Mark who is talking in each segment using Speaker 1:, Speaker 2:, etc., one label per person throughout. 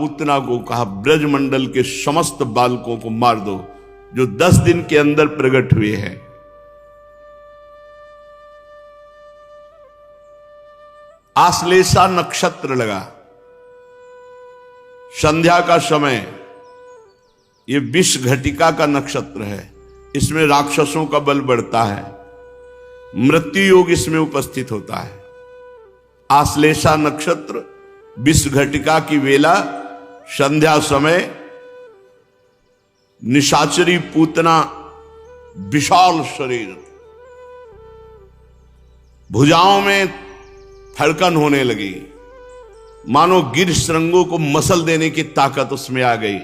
Speaker 1: पूतना को कहा, ब्रजमंडल के समस्त बालकों को मार दो जो 10 दिन के अंदर प्रकट हुए हैं। आश्लेषा नक्षत्र लगा, संध्या का समय, ये विष घटिका का नक्षत्र है, इसमें राक्षसों का बल बढ़ता है, मृत्यु योग इसमें उपस्थित होता है। आश्लेषा नक्षत्र, विष घटिका की वेला, संध्या समय, निशाचरी पूतना, विशाल शरीर, भुजाओं में धड़कन होने लगी, मानो गिर श्रृंगों को मसल देने की ताकत उसमें आ गई।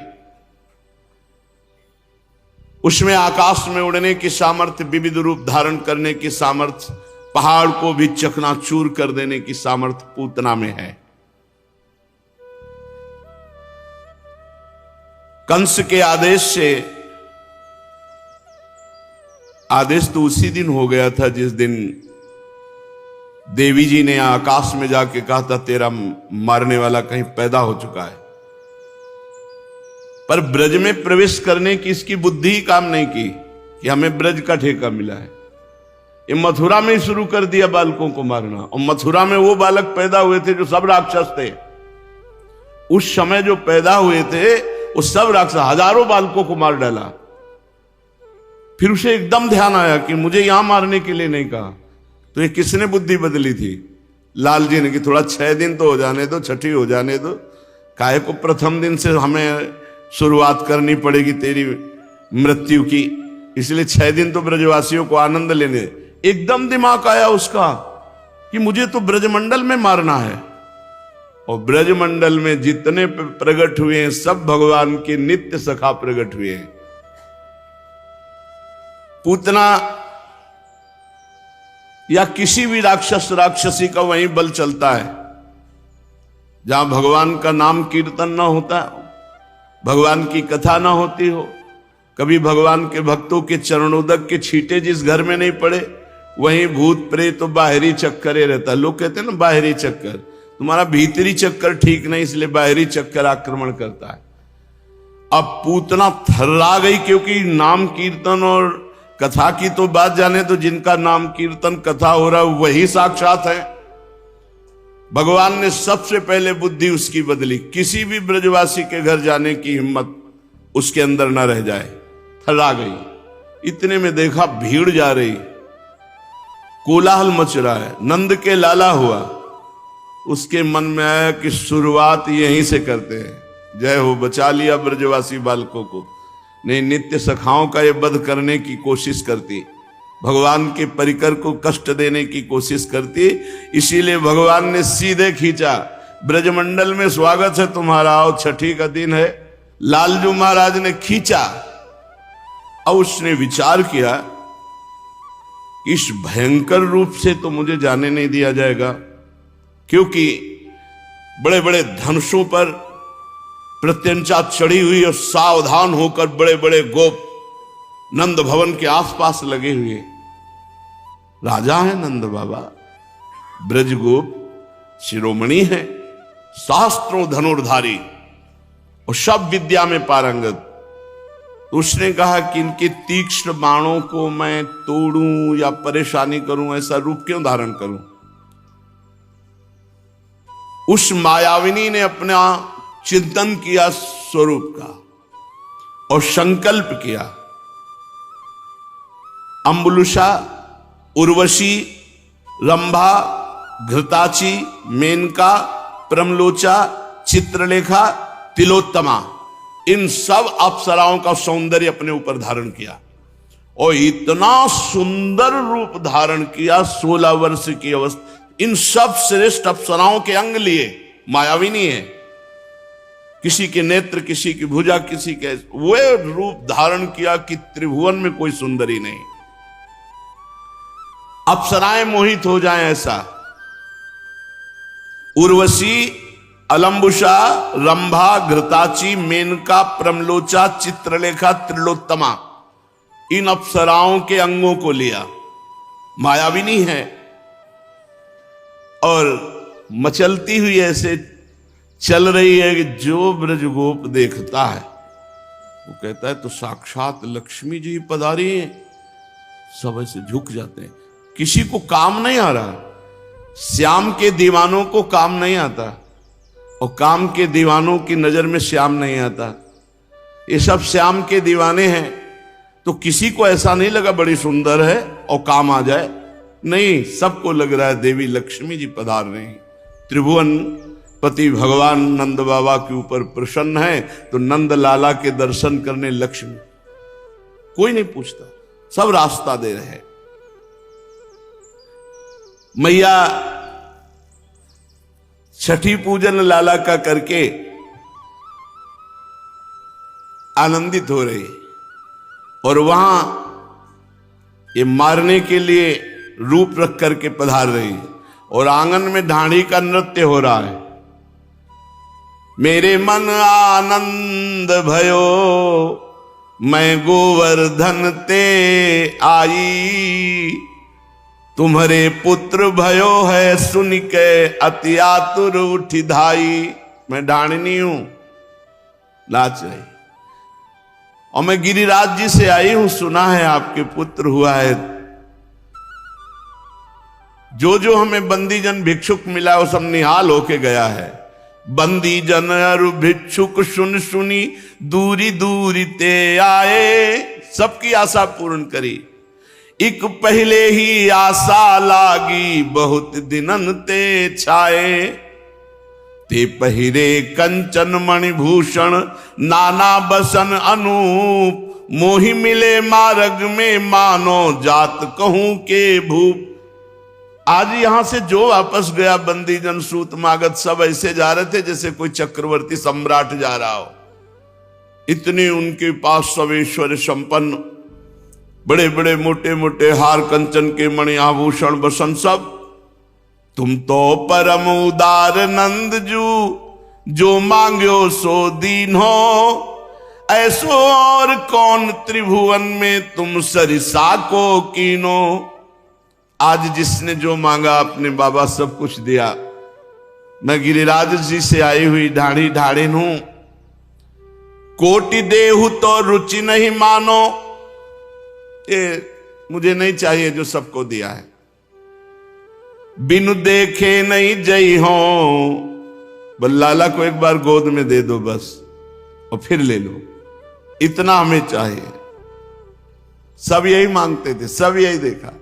Speaker 1: उसमें आकाश में उड़ने की सामर्थ्य, विविध रूप धारण करने की सामर्थ्य, पहाड़ को भी चकनाचूर कर देने की सामर्थ्य पूतना में है। कंस के आदेश से, आदेश तो उसी दिन हो गया था जिस दिन देवी जी ने आकाश में जाके कहा था तेरा मारने वाला कहीं पैदा हो चुका है, पर ब्रज में प्रवेश करने की इसकी बुद्धि ही काम नहीं की कि हमें ब्रज का ठेका मिला है। ये मथुरा में ही शुरू कर दिया बालकों को मारना, और मथुरा में वो बालक पैदा हुए थे जो सब राक्षस थे। उस समय जो पैदा हुए थे वो सब राक्षस, हजारों बालकों को मार डाला। फिर उसे एकदम ध्यान आया कि मुझे यहां मारने के लिए नहीं कहा, तो ये किसने बुद्धि बदली थी? लाल जी ने कि थोड़ा 6 दिन तो हो जाने दो, छठी हो जाने दो, काहे को प्रथम दिन से हमें शुरुआत करनी पड़ेगी तेरी मृत्यु की, इसलिए 6 दिन तो ब्रजवासियों को आनंद लेने। एकदम दिमाग आया उसका कि मुझे तो ब्रजमंडल में मारना है, और ब्रजमंडल में जितने प्रकट हुए हैं सब भगवान के नित्य सखा प्रकट हुए हैं। पूतना या किसी भी राक्षस राक्षसी का वहीं बल चलता है जहां भगवान का नाम कीर्तन ना होता, भगवान की कथा ना होती हो, कभी भगवान के भक्तों के चरणोदक के छींटे जिस घर में नहीं पड़े, वहीं भूत प्रेत तो बाहरी चक्कर रहता। लोग कहते हैं ना बाहरी चक्कर, तुम्हारा भीतरी चक्कर ठीक नहीं इसलिए बाहरी चक्कर आक्रमण करता है। अब पूतना थर्रा गई, क्योंकि नाम कीर्तन और कथा की तो बात जाने तो जिनका नाम कीर्तन कथा हो रहा है वही साक्षात है। भगवान ने सबसे पहले बुद्धि उसकी बदली, किसी भी ब्रजवासी के घर जाने की हिम्मत उसके अंदर न रह जाए। थर्रा गई। इतने में देखा भीड़ जा रही, कोलाहल मच रहा है, नंद के लाला हुआ। उसके मन में आया कि शुरुआत यहीं से करते हैं। जय हो, बचा लिया ब्रजवासी बालकों को। नहीं, नित्य सखाओं का ये वध करने की कोशिश करती, भगवान के परिकर को कष्ट देने की कोशिश करती, इसीलिए भगवान ने सीधे खींचा, ब्रजमंडल में स्वागत है तुम्हारा, आओ, छठी का दिन है। लालजू महाराज ने खींचा और उसने विचार किया इस भयंकर रूप से तो मुझे जाने नहीं दिया जाएगा, क्योंकि बड़े बड़े धनुषों पर प्रत्यंचा चढ़ी हुई और सावधान होकर बड़े बड़े गोप नंद भवन के आसपास लगे हुए। राजा है नंद बाबा, ब्रजगोप शिरोमणि है, शास्त्रों धनुर्धारी और सब विद्या में पारंगत। उसने कहा कि इनके तीक्ष्ण बाणों को मैं तोड़ूं या परेशानी करूं, ऐसा रूप क्यों धारण करूं? उस मायाविनी ने अपना चिंतन किया स्वरूप का और संकल्प किया। अंबुलुषा, उर्वशी, रंभा, घृताची, मेनका, प्रमलोचा, चित्रलेखा, तिलोत्तमा, इन सब अप्सराओं का सौंदर्य अपने ऊपर धारण किया और इतना सुंदर रूप धारण किया। 16 वर्ष की अवस्था, इन सब श्रेष्ठ अप्सराओं के अंग लिए। मायाविनी है, किसी के नेत्र, किसी की भुजा, किसी के वो रूप धारण किया कि त्रिभुवन में कोई सुंदरी नहीं, अप्सराएं मोहित हो जाएं ऐसा। उर्वशी, अलंबुषा, रंभा, घृताची, मेनका, प्रमलोचा, चित्रलेखा, त्रिलोत्तमा, इन अप्सराओं के अंगों को लिया। मायाविनी है और मचलती हुई ऐसे चल रही है कि जो ब्रजगोप देखता है वो कहता है तो साक्षात लक्ष्मी जी पधारी हैं। सब ऐसे झुक जाते हैं। किसी को काम नहीं आ रहा, श्याम के दीवानों को काम नहीं आता और काम के दीवानों की नजर में श्याम नहीं आता। ये सब श्याम के दीवाने हैं, तो किसी को ऐसा नहीं लगा बड़ी सुंदर है और काम आ जाए, नहीं, सबको लग रहा है देवी लक्ष्मी जी पधार रही हैं। त्रिभुवन पति भगवान नंद बाबा के ऊपर प्रसन्न है, तो नंद लाला के दर्शन करने लक्ष्मी, कोई नहीं पूछता, सब रास्ता दे रहे हैं। मैया छठी पूजन लाला का करके आनंदित हो रही और वहां ये मारने के लिए रूप रख करके पधार रही है और आंगन में ढाणी का नृत्य हो रहा है। मेरे मन आनंद भयो मैं गोवर्धन ते आई, तुम्हारे पुत्र भयो है सुन के अति आतुर उठी धाई। मैं ढाणनी हूं, नाच रही, और मैं गिरिराज जी से आई हूं, सुना है आपके पुत्र हुआ है। जो जो हमें बंदी जन भिक्षुक मिला वो सब निहाल होके गया है। बंदी जन अरु भिक्षुक सुन सुनी दूरी दूरी ते आए, सबकी आशा पूर्ण करी। एक पहले ही आशा लागी बहुत दिनन ते छाए, ते पहिरे कंचन मणिभूषण नाना बसन अनूप, मोहि मिले मार्ग में मानो जात कहूं के भूप। आज यहां से जो वापस गया बंदी जन सूत मागत सब ऐसे जा रहे थे जैसे कोई चक्रवर्ती सम्राट जा रहा हो। इतने उनके पास सब ऐश्वर्य संपन्न, बड़े बड़े मोटे मोटे हार कंचन के मणि आभूषण बसन सब। तुम तो परम उदार नंद जू, जो मांग्यो सो दीन हो, ऐसो और कौन त्रिभुवन में तुम सरिसा को कीनो। आज जिसने जो मांगा अपने बाबा सब कुछ दिया। मैं गिरिराज जी से आई हुई ढाढ़ी ढाढ़िन हूं, कोटि देहु तो रुचि नहीं मानो, ये मुझे नहीं चाहिए जो सबको दिया है। बिनु देखे नहीं जई हो, बस लाला को एक बार गोद में दे दो बस और फिर ले लो, इतना हमें चाहिए। सब यही मांगते थे, सब यही देखा।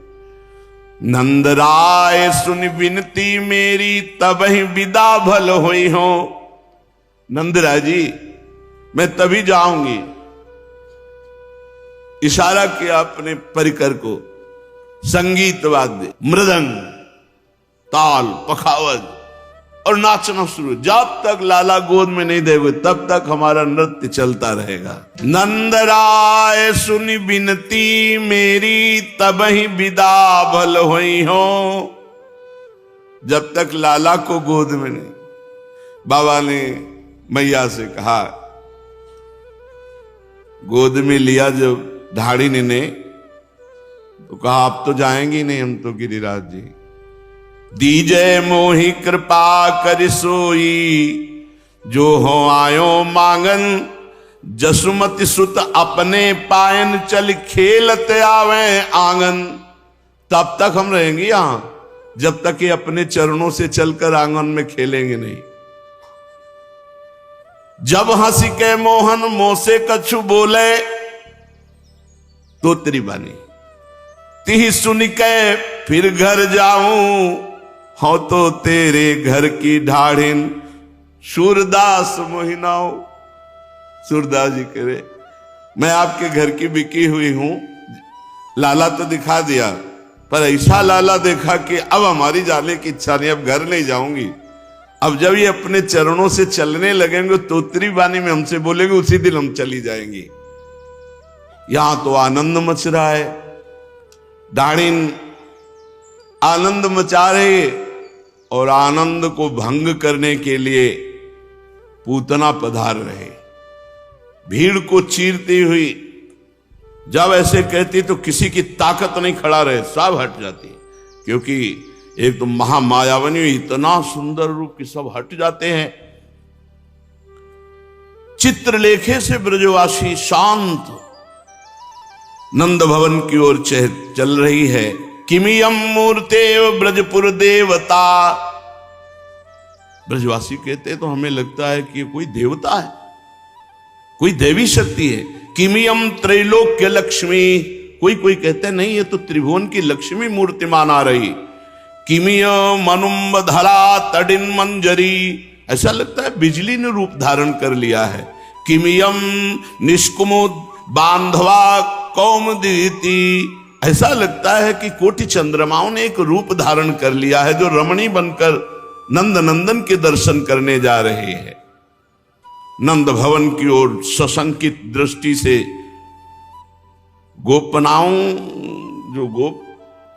Speaker 1: नंद राय सुन विनती मेरी तब ही विदा भल हुई हो। नंद राय जी मैं तभी जाऊंगी। इशारा किया अपने परिकर को, संगीत वाद्य मृदंग ताल पखावज और नाचना शुरू। जब तक लाला गोद में नहीं देंगे तब तक हमारा नृत्य चलता रहेगा। नंद राय सुनी विनती मेरी तब ही विदा भल हुई हो। जब तक लाला को गोद में नहीं, बाबा ने मैया से कहा, गोद में लिया जब ढाढ़िन ने तो कहा आप तो जाएंगी नहीं, हम तो गिरिराज जी। दीजय मोहि कृपा कर सोई, जो हो आयो मांगन, जसुमति सुत अपने पायन चल खेलत आवे आंगन। तब तक हम रहेंगे यहां जब तक ये अपने चरणों से चलकर आंगन में खेलेंगे नहीं। जब हंसी के मोहन मोसे कछु बोले, तो तेरी बानी ती सुन के फिर घर जाऊं, हो तो तेरे घर की ढाढ़िन सूरदास मोहिनाओ। सूरदास जी कह रहे मैं आपके घर की बिकी हुई हूं। लाला तो दिखा दिया, पर ऐसा लाला देखा कि अब हमारी जाने की इच्छा नहीं, अब घर नहीं जाऊंगी। अब जब ये अपने चरणों से चलने लगेंगे तो तेरी बानी में हमसे बोलेंगे, उसी दिन हम चली जाएंगी। यहां तो आनंद मच रहा है, ढाढ़िन आनंद मचा रहे और आनंद को भंग करने के लिए पूतना पधार रहे। भीड़ को चीरती हुई जब ऐसे कहती तो किसी की ताकत नहीं खड़ा रहे, सब हट जाती, क्योंकि एक तो महामायावनी इतना सुंदर रूप की सब हट जाते हैं। चित्रलेखे से ब्रजवासी शांत नंद भवन की ओर चल रही है। किमियम मूर्तेव ब्रजपुर देवता। ब्रजवासी कहते तो हमें लगता है कि कोई देवता है, कोई देवी शक्ति है। किमियम त्रैलोक्य लक्ष्मी। कोई कोई कहते हैं नहीं, ये तो त्रिभुवन की लक्ष्मी मूर्तिमान आ रही। किमियम अनुम्ब धरा तडिन मंजरी। ऐसा लगता है बिजली ने रूप धारण कर लिया है। किमियम निष्कुमुद बांधवा कौमुदीति। ऐसा लगता है कि कोटि चंद्रमाओं ने एक रूप धारण कर लिया है, जो रमणी बनकर नंद नंदन के दर्शन करने जा रहे हैं। नंद भवन की ओर सशंकित दृष्टि से गोपनाओं, जो गोप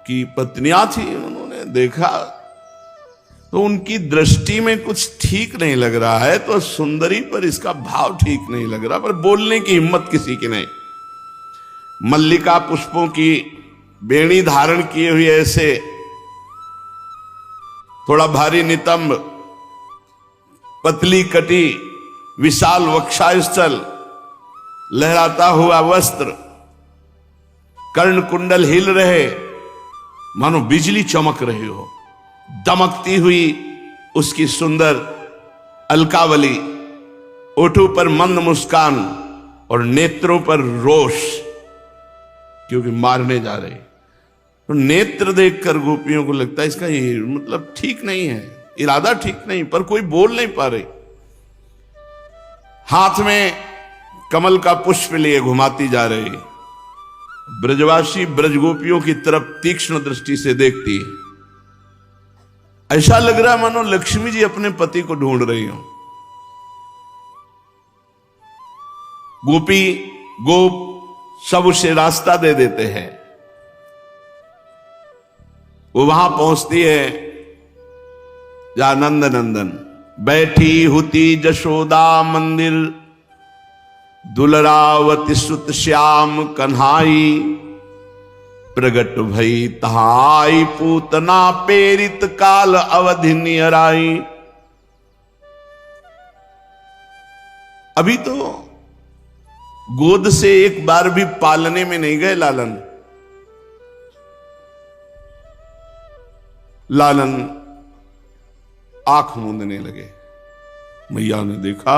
Speaker 1: की पत्नियां थी, उन्होंने देखा तो उनकी दृष्टि में कुछ ठीक नहीं लग रहा है। तो सुंदरी पर इसका भाव ठीक नहीं लग रहा, पर बोलने की हिम्मत किसी की नहीं। मल्लिका पुष्पों की बेणी धारण किए हुए ऐसे थोड़ा भारी नितंब, पतली कटी, विशाल वक्षास्थल, लहराता हुआ वस्त्र, कर्ण कुंडल हिल रहे, मानो बिजली चमक रही हो। दमकती हुई उसकी सुंदर अलकावली, ओठों पर मंद मुस्कान और नेत्रों पर रोष, क्योंकि मारने जा रहे। तो नेत्र देखकर गोपियों को लगता है इसका ये मतलब ठीक नहीं है, इरादा ठीक नहीं, पर कोई बोल नहीं पा रही। हाथ में कमल का पुष्प लिए घुमाती जा रही। ब्रजवासी ब्रजगोपियों की तरफ तीक्ष्ण दृष्टि से देखती है। ऐसा लग रहा है मानो लक्ष्मी जी अपने पति को ढूंढ रही हो। गोपी गोप सब उसे रास्ता दे देते हैं। वो वहां पहुंचती है जहां नंद नंदन बैठी हुती जशोदा मंदिर, दुलरावती सुत श्याम कन्हाई, प्रगट भई तहाई पूतना पेरित काल अवधि नियराई। अभी तो गोद से एक बार भी पालने में नहीं गए लालन। लालन आंख मूंदने लगे। मैया ने देखा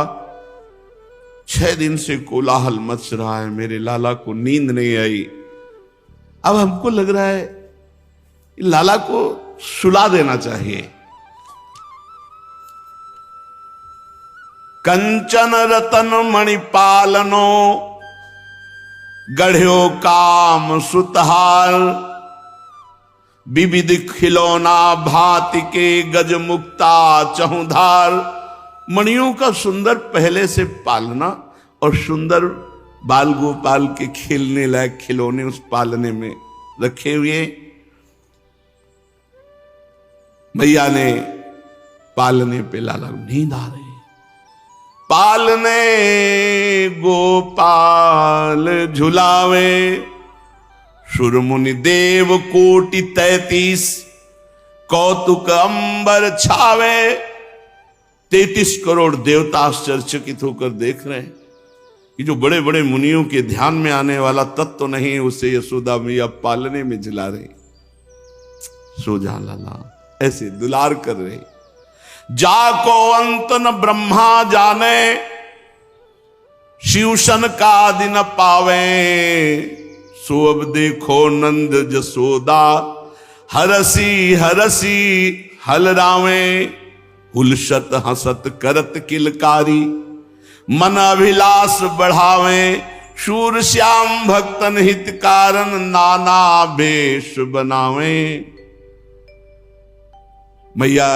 Speaker 1: 6 दिन से कोलाहल मच रहा है, मेरे लाला को नींद नहीं आई। अब हमको लग रहा है लाला को सुला देना चाहिए। कंचन रतन मणिपालनो गढ़्यो काम सुतहार, विविध खिलौना भांति के गज मुक्ता चहुधार। मणियों का सुंदर पहले से पालना और सुंदर बाल गोपाल के खेलने लायक खिलौने उस पालने में रखे हुए। मैया ने पालने पे लाला नींद आ रही। पालने गोपाल झुलावे, सुरमुनि देव कोटि 33 कौतुक अंबर छावे। 33 करोड़ देवता आश्चर्यचकित होकर देख रहे हैं कि जो बड़े बड़े मुनियों के ध्यान में आने वाला तत्व नहीं, उसे यशोदा मैया पालने में झुला रही। सो जा लाला, ऐसे दुलार कर रहे। जाको अंत न ब्रह्मा जाने, शिवशन का दिन पावे। सो अब देखो नंद जसोदा, हरसी हरसी हलरावे। हुलसत हसत करत किलकारी, मन अभिलाष बढ़ावे। शूर श्याम भक्तन हित कारण, नाना भेष बनावे। मैया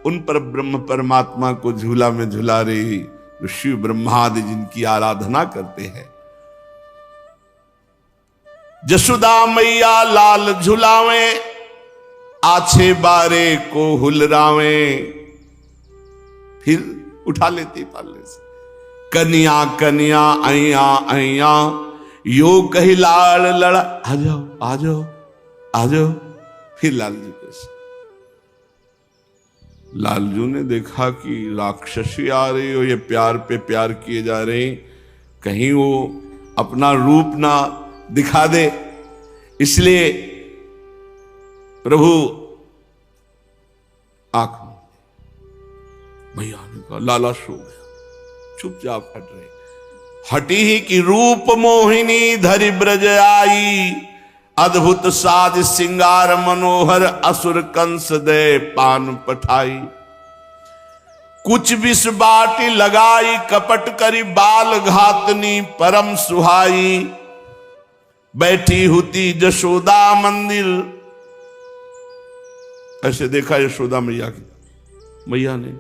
Speaker 1: उन पर ब्रह्म परमात्मा को झूला में झूला रही, जो शिव ब्रह्मादि जिनकी आराधना करते हैं। जसोदा मैया लाल झुलावे, आछे बारे को हुलरावे। फिर उठा लेती पालने से। कन्या कन्या अया अया, यो कही लाल लड़ा। आ जाओ आ जाओ आ जाओ। फिर लाल जी को लालजू ने देखा कि राक्षसी आ रही हो, ये प्यार पे प्यार किए जा रहे हैं, कहीं वो अपना रूप ना दिखा दे, इसलिए प्रभु आंख भैया ने कहा लाला सो गया, चुपचाप हट रहे। हटी ही की रूप मोहिनी धरि ब्रज आई, अद्भुत साज सिंगार मनोहर असुर कंस दे पान पठाई। कुछ विष बाटी लगाई कपट करी बाल घातनी परम सुहाई। बैठी हुती जशोदा मंदिर, ऐसे देखा यशोदा मैया की, मैया ने,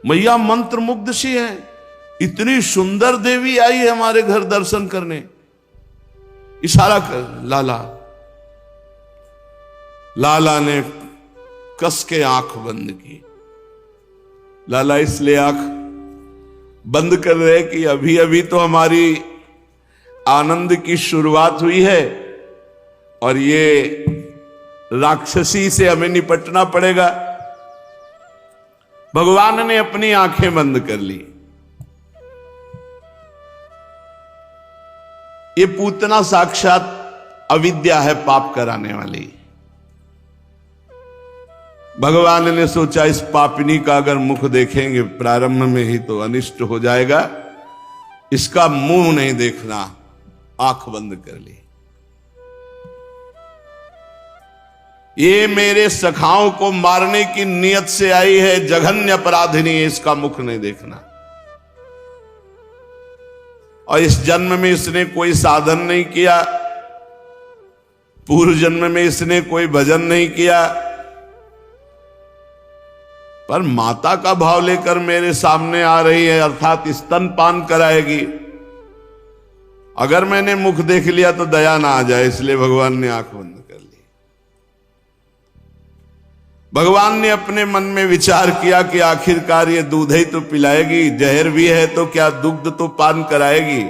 Speaker 1: मैया मंत्र मुग्ध सी है, इतनी सुंदर देवी आई है हमारे घर दर्शन करने। इशारा कर लाला, लाला ने कस के आंख बंद की। लाला इसलिए आंख बंद कर रहे कि अभी अभी तो हमारी आनंद की शुरुआत हुई है और ये राक्षसी से हमें निपटना पड़ेगा। भगवान ने अपनी आंखें बंद कर ली। ये पूतना साक्षात अविद्या है, पाप कराने वाली। भगवान ने सोचा इस पापिनी का अगर मुख देखेंगे प्रारंभ में ही तो अनिष्ट हो जाएगा, इसका मुंह नहीं देखना, आंख बंद कर ली। ये मेरे सखाओं को मारने की नियत से आई है, जघन्य अपराधिनी, इसका मुख नहीं देखना। और इस जन्म में इसने कोई साधन नहीं किया, पूर्व जन्म में इसने कोई भजन नहीं किया, पर माता का भाव लेकर मेरे सामने आ रही है, अर्थात स्तनपान कराएगी। अगर मैंने मुख देख लिया तो दया ना आ जाए, इसलिए भगवान ने आंख बंद कर ली। भगवान ने अपने मन में विचार किया कि आखिरकार ये दूध ही तो पिलाएगी, जहर भी है तो क्या दुग्ध तो पान कराएगी।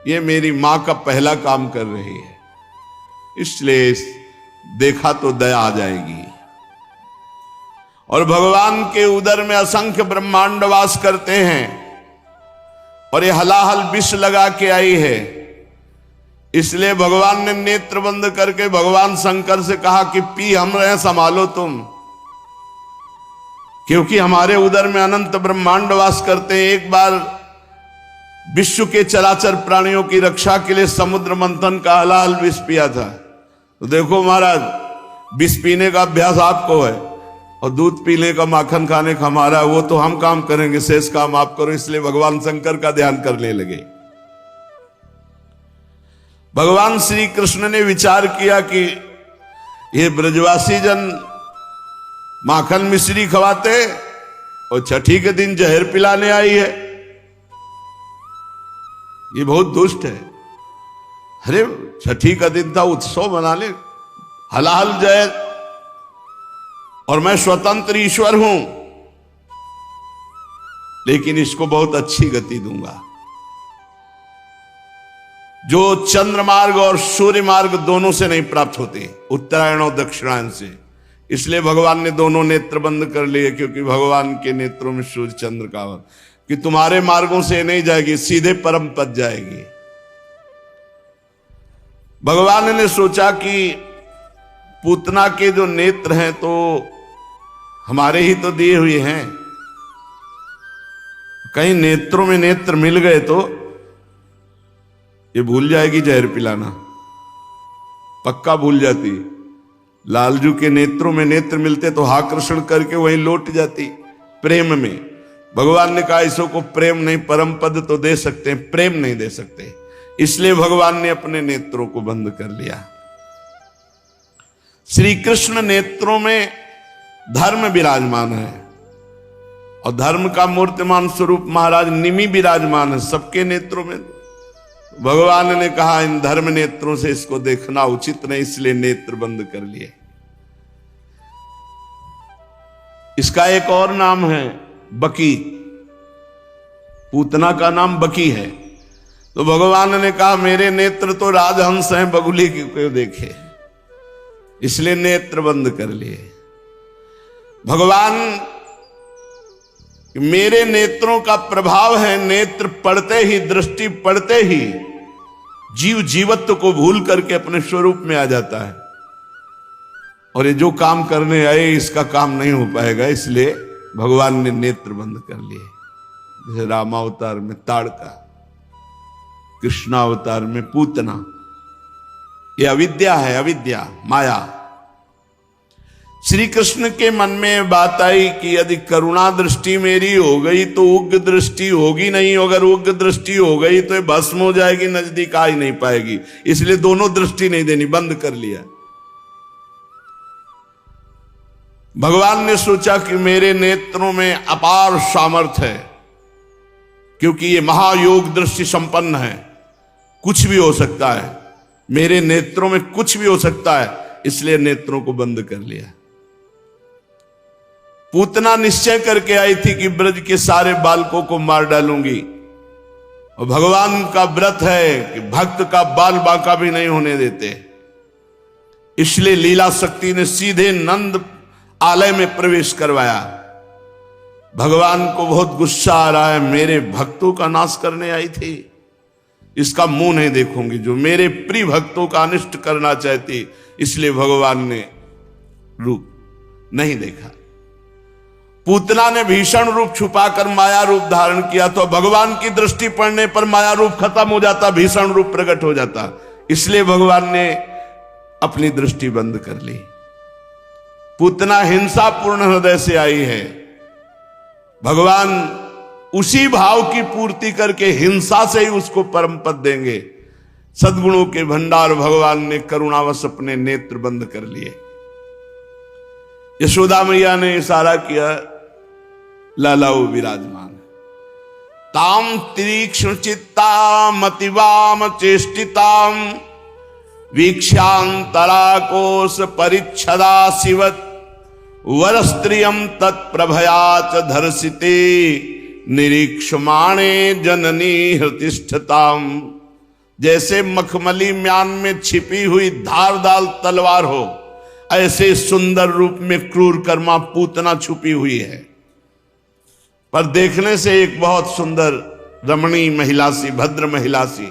Speaker 1: ये मेरी मां का पहला काम कर रही है, इसलिए देखा तो दया आ जाएगी। और भगवान के उदर में असंख्य ब्रह्मांड वास करते हैं और ये हलाहल विष लगा के आई है, इसलिए भगवान ने नेत्र बंद करके भगवान शंकर से कहा कि पी हम रहे, संभालो तुम, क्योंकि हमारे उदर में अनंत ब्रह्मांड वास करते हैं। एक बार विश्व के चराचर प्राणियों की रक्षा के लिए समुद्र मंथन का हलाहल विष पिया था। तो देखो महाराज, विष पीने का अभ्यास आपको है और दूध पीने का, माखन खाने का हमारा, वो तो हम काम करेंगे, शेष काम आप करो। इसलिए भगवान शंकर का ध्यान करने लगे। भगवान श्री कृष्ण ने विचार किया कि ये ब्रजवासी जन माखन मिश्री खवाते और छठी के दिन जहर पिलाने आई है, ये बहुत दुष्ट है। अरे छठी का दिन था, उत्सव मना ले, हलाहल जहर, और मैं स्वतंत्र ईश्वर हूं, लेकिन इसको बहुत अच्छी गति दूंगा। जो चंद्र मार्ग और सूर्य मार्ग दोनों से नहीं प्राप्त होते, उत्तरायण और दक्षिणायन से। इसलिए भगवान ने दोनों नेत्र बंद कर लिए, क्योंकि भगवान के नेत्रों में सूर्य चंद्र का वर, कि तुम्हारे मार्गों से नहीं जाएगी, सीधे परम पद जाएगी। भगवान ने सोचा कि पूतना के जो नेत्र हैं तो हमारे ही तो दिए हुए हैं, कहीं नेत्रों में नेत्र मिल गए तो ये भूल जाएगी जहर पिलाना, पक्का भूल जाती। लालजू के नेत्रों में नेत्र मिलते तो आकर्षण करके वहीं लौट जाती प्रेम में। भगवान ने कहा इसको प्रेम नहीं, परम पद तो दे सकते हैं, प्रेम नहीं दे सकते। इसलिए भगवान ने अपने नेत्रों को बंद कर लिया। श्री कृष्ण नेत्रों में धर्म विराजमान है और धर्म का मूर्तिमान स्वरूप महाराज निमि विराजमान है सबके नेत्रों में। भगवान ने कहा इन धर्म नेत्रों से इसको देखना उचित नहीं, इसलिए नेत्र बंद कर लिए। इसका एक और नाम है बकी, पूतना का नाम बकी है। तो भगवान ने कहा मेरे नेत्र तो राजहंस हैं, बगुली क्यों देखे। इसलिए नेत्र बंद कर लिए। भगवान मेरे नेत्रों का प्रभाव है, नेत्र पड़ते ही, दृष्टि पड़ते ही जीव जीवत्व को भूल करके अपने स्वरूप में आ जाता है। और ये जो काम करने आए इसका काम नहीं हो पाएगा, इसलिए भगवान ने नेत्र बंद कर लिए। जैसे रामावतार में ताड़का, कृष्णावतार में पूतना। ये अविद्या है, अविद्या, माया। श्री कृष्ण के मन में बात आई कि यदि करुणा दृष्टि मेरी हो गई तो उग्र दृष्टि होगी नहीं, अगर उग्र दृष्टि हो गई तो ये भस्म हो जाएगी, नजदीक आ ही नहीं पाएगी, इसलिए दोनों दृष्टि नहीं देनी, बंद कर लिया। भगवान ने सोचा कि मेरे नेत्रों में अपार सामर्थ्य है, क्योंकि ये महायोग दृष्टि संपन्न है, कुछ भी हो सकता है, मेरे नेत्रों में कुछ भी हो सकता है, इसलिए नेत्रों को बंद कर लिया। पूतना निश्चय करके आई थी कि ब्रज के सारे बालकों को मार डालूंगी, और भगवान का व्रत है कि भक्त का बाल बांका भी नहीं होने देते, इसलिए लीला शक्ति ने सीधे नंद आलय में प्रवेश करवाया। भगवान को बहुत गुस्सा आ रहा है, मेरे भक्तों का नाश करने आई थी, इसका मुंह नहीं देखूंगी, जो मेरे प्रिय भक्तों का अनिष्ट करना चाहती, इसलिए भगवान ने रूप नहीं देखा। पूतना ने भीषण रूप छुपाकर माया रूप धारण किया, तो भगवान की दृष्टि पड़ने पर माया रूप खत्म हो जाता, भीषण रूप प्रकट हो जाता, इसलिए भगवान ने अपनी दृष्टि बंद कर ली। पूतना हिंसापूर्ण हृदय से आई है, भगवान उसी भाव की पूर्ति करके हिंसा से ही उसको परम पद देंगे। सद्गुणों के भंडार भगवान ने करुणावश अपने नेत्र बंद कर लिए। यशोदा मैया ने इशारा किया, लालाओ विराजमान। ताम तीक्ष्ण चित्ताम अतिवाम चेष्टिताम वीक्षांतराकोश परिच्छदा शिवत वरस्त्रियम तत्प्रभया च धर्षिते निरीक्षमाणे जननी हृतिष्ठताम। जैसे मखमली म्यान में छिपी हुई धारदार तलवार हो, ऐसे सुंदर रूप में क्रूर कर्मा पूतना छुपी हुई है, पर देखने से एक बहुत सुंदर रमणीय महिला सी, भद्र महिला सी,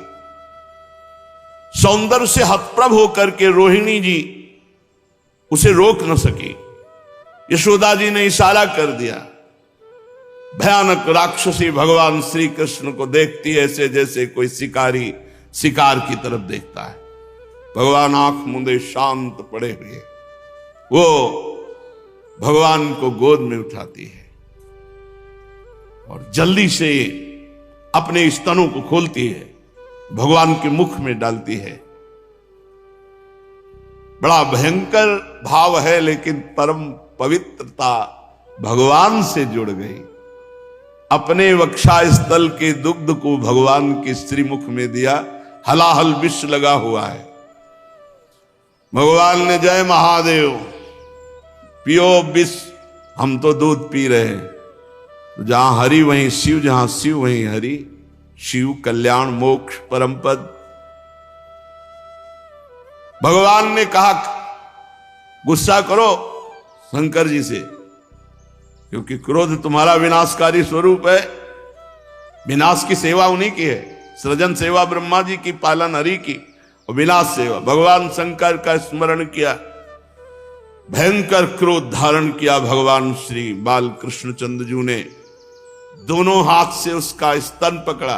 Speaker 1: सौंदर्य से हतप्रभ होकर के रोहिणी जी उसे रोक न सकी। यशोदा जी ने इशारा कर दिया। भयानक राक्षसी भगवान श्री कृष्ण को देखती है ऐसे जैसे कोई शिकारी शिकार की तरफ देखता है। भगवान आंख मूंदे शांत पड़े हुए वो भगवान को गोद में उठाती है और जल्दी से अपने स्तनों को खोलती है, भगवान के मुख में डालती है। बड़ा भयंकर भाव है, लेकिन परम पवित्रता भगवान से जुड़ गई। अपने वक्षा स्थल के दुग्ध को भगवान के श्रीमुख में दिया, हलाहल विष लगा हुआ है। भगवान ने जय महादेव, पियो विष, हम तो दूध पी रहे हैं। तो जहां हरि वहीं शिव, जहां शिव वहीं हरि, शिव कल्याण मोक्ष परम पद। भगवान ने कहा गुस्सा करो शंकर जी से, क्योंकि क्रोध तुम्हारा विनाशकारी स्वरूप है। विनाश की सेवा उन्हीं की है, सृजन सेवा ब्रह्मा जी की, पालन हरि की, और विनाश सेवा भगवान शंकर का स्मरण किया। भयंकर क्रोध धारण किया भगवान श्री बाल कृष्ण चंद्रजू ने, दोनों हाथ से उसका स्तन पकड़ा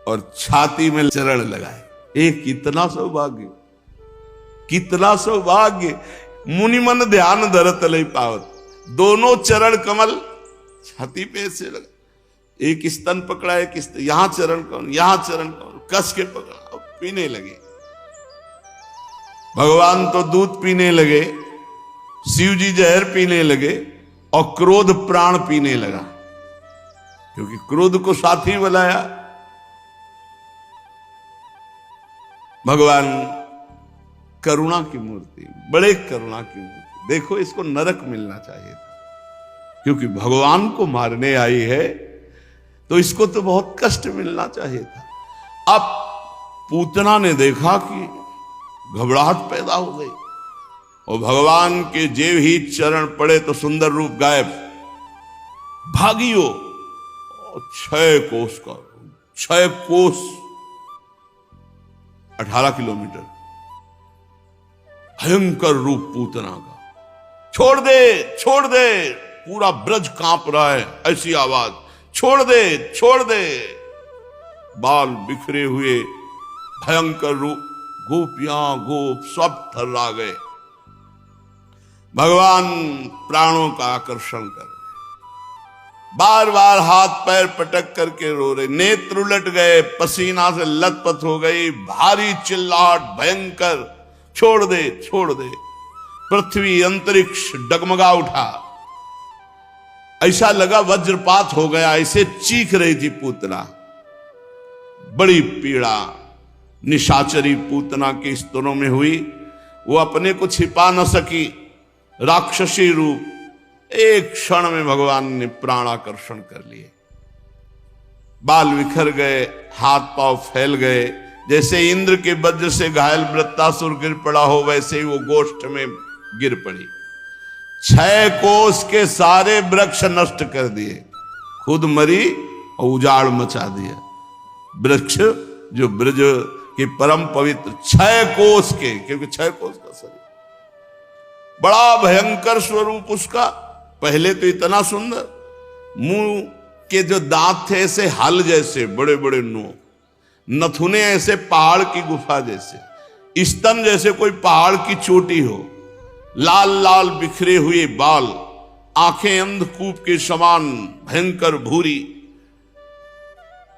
Speaker 1: और छाती में चरण लगाए। एक कितना सौभाग्य, कितना सौभाग्य। मुनि मन ध्यान धरत लई पावत, दोनों चरण कमल छाती पे से लगा, एक स्तन पकड़ा, एक यहां चरण कौन, यहां चरण कौन, कस के पकड़ा और पीने लगे। भगवान तो दूध पीने लगे, शिव जी जहर पीने लगे और क्रोध प्राण पीने लगा, क्योंकि क्रोध को साथी बनाया। भगवान करुणा की मूर्ति, बड़े करुणा की मूर्ति। देखो इसको नरक मिलना चाहिए था, क्योंकि भगवान को मारने आई है तो इसको तो बहुत कष्ट मिलना चाहिए था। अब पूतना ने देखा कि घबराहट पैदा हो गई और भगवान के जेव ही चरण पड़े तो सुंदर रूप गायब। भागियो 6 कोस का, 6 कोस 18 किलोमीटर भयंकर रूप पूतना का। छोड़ दे, छोड़ दे, पूरा ब्रज कांप रहा है, ऐसी आवाज, छोड़ दे, छोड़ दे। बाल बिखरे हुए भयंकर रूप, गोपियां गोप सब थर्रा गए। भगवान प्राणों का आकर्षण कर रहे, बार बार हाथ पैर पटक करके रो रहे, नेत्र उलट गए, पसीना से लथपथ हो गई, भारी चिल्लाहट भयंकर, छोड़ दे, छोड़ दे। पृथ्वी अंतरिक्ष डगमगा उठा, ऐसा लगा वज्रपात हो गया, ऐसे चीख रही थी पूतना। बड़ी पीड़ा निशाचरी पूतना के स्तनों में हुई, वो अपने को छिपा न सकी, राक्षसी रूप एक क्षण में भगवान ने प्राणाकर्षण कर लिए। बाल बिखर गए, हाथ पांव फैल गए, जैसे इंद्र के वज्र से घायल वृत्तासुर गिर पड़ा हो वैसे ही वो गोष्ठ में गिर पड़ी। 6 कोस के सारे वृक्ष नष्ट कर दिए, खुद मरी और उजाड़ मचा दिया। वृक्ष जो ब्रज के परम पवित्र 6 कोस के, क्योंकि 6 कोस का शरीर, बड़ा भयंकर स्वरूप उसका। पहले तो इतना सुंदर, मुंह के जो दांत थे ऐसे हल जैसे बड़े बड़े नोक, नथुने ऐसे पहाड़ की गुफा जैसे, स्तन जैसे कोई पहाड़ की चोटी हो, लाल लाल बिखरे हुए बाल, आंखें अंधकूप के समान भयंकर भूरी,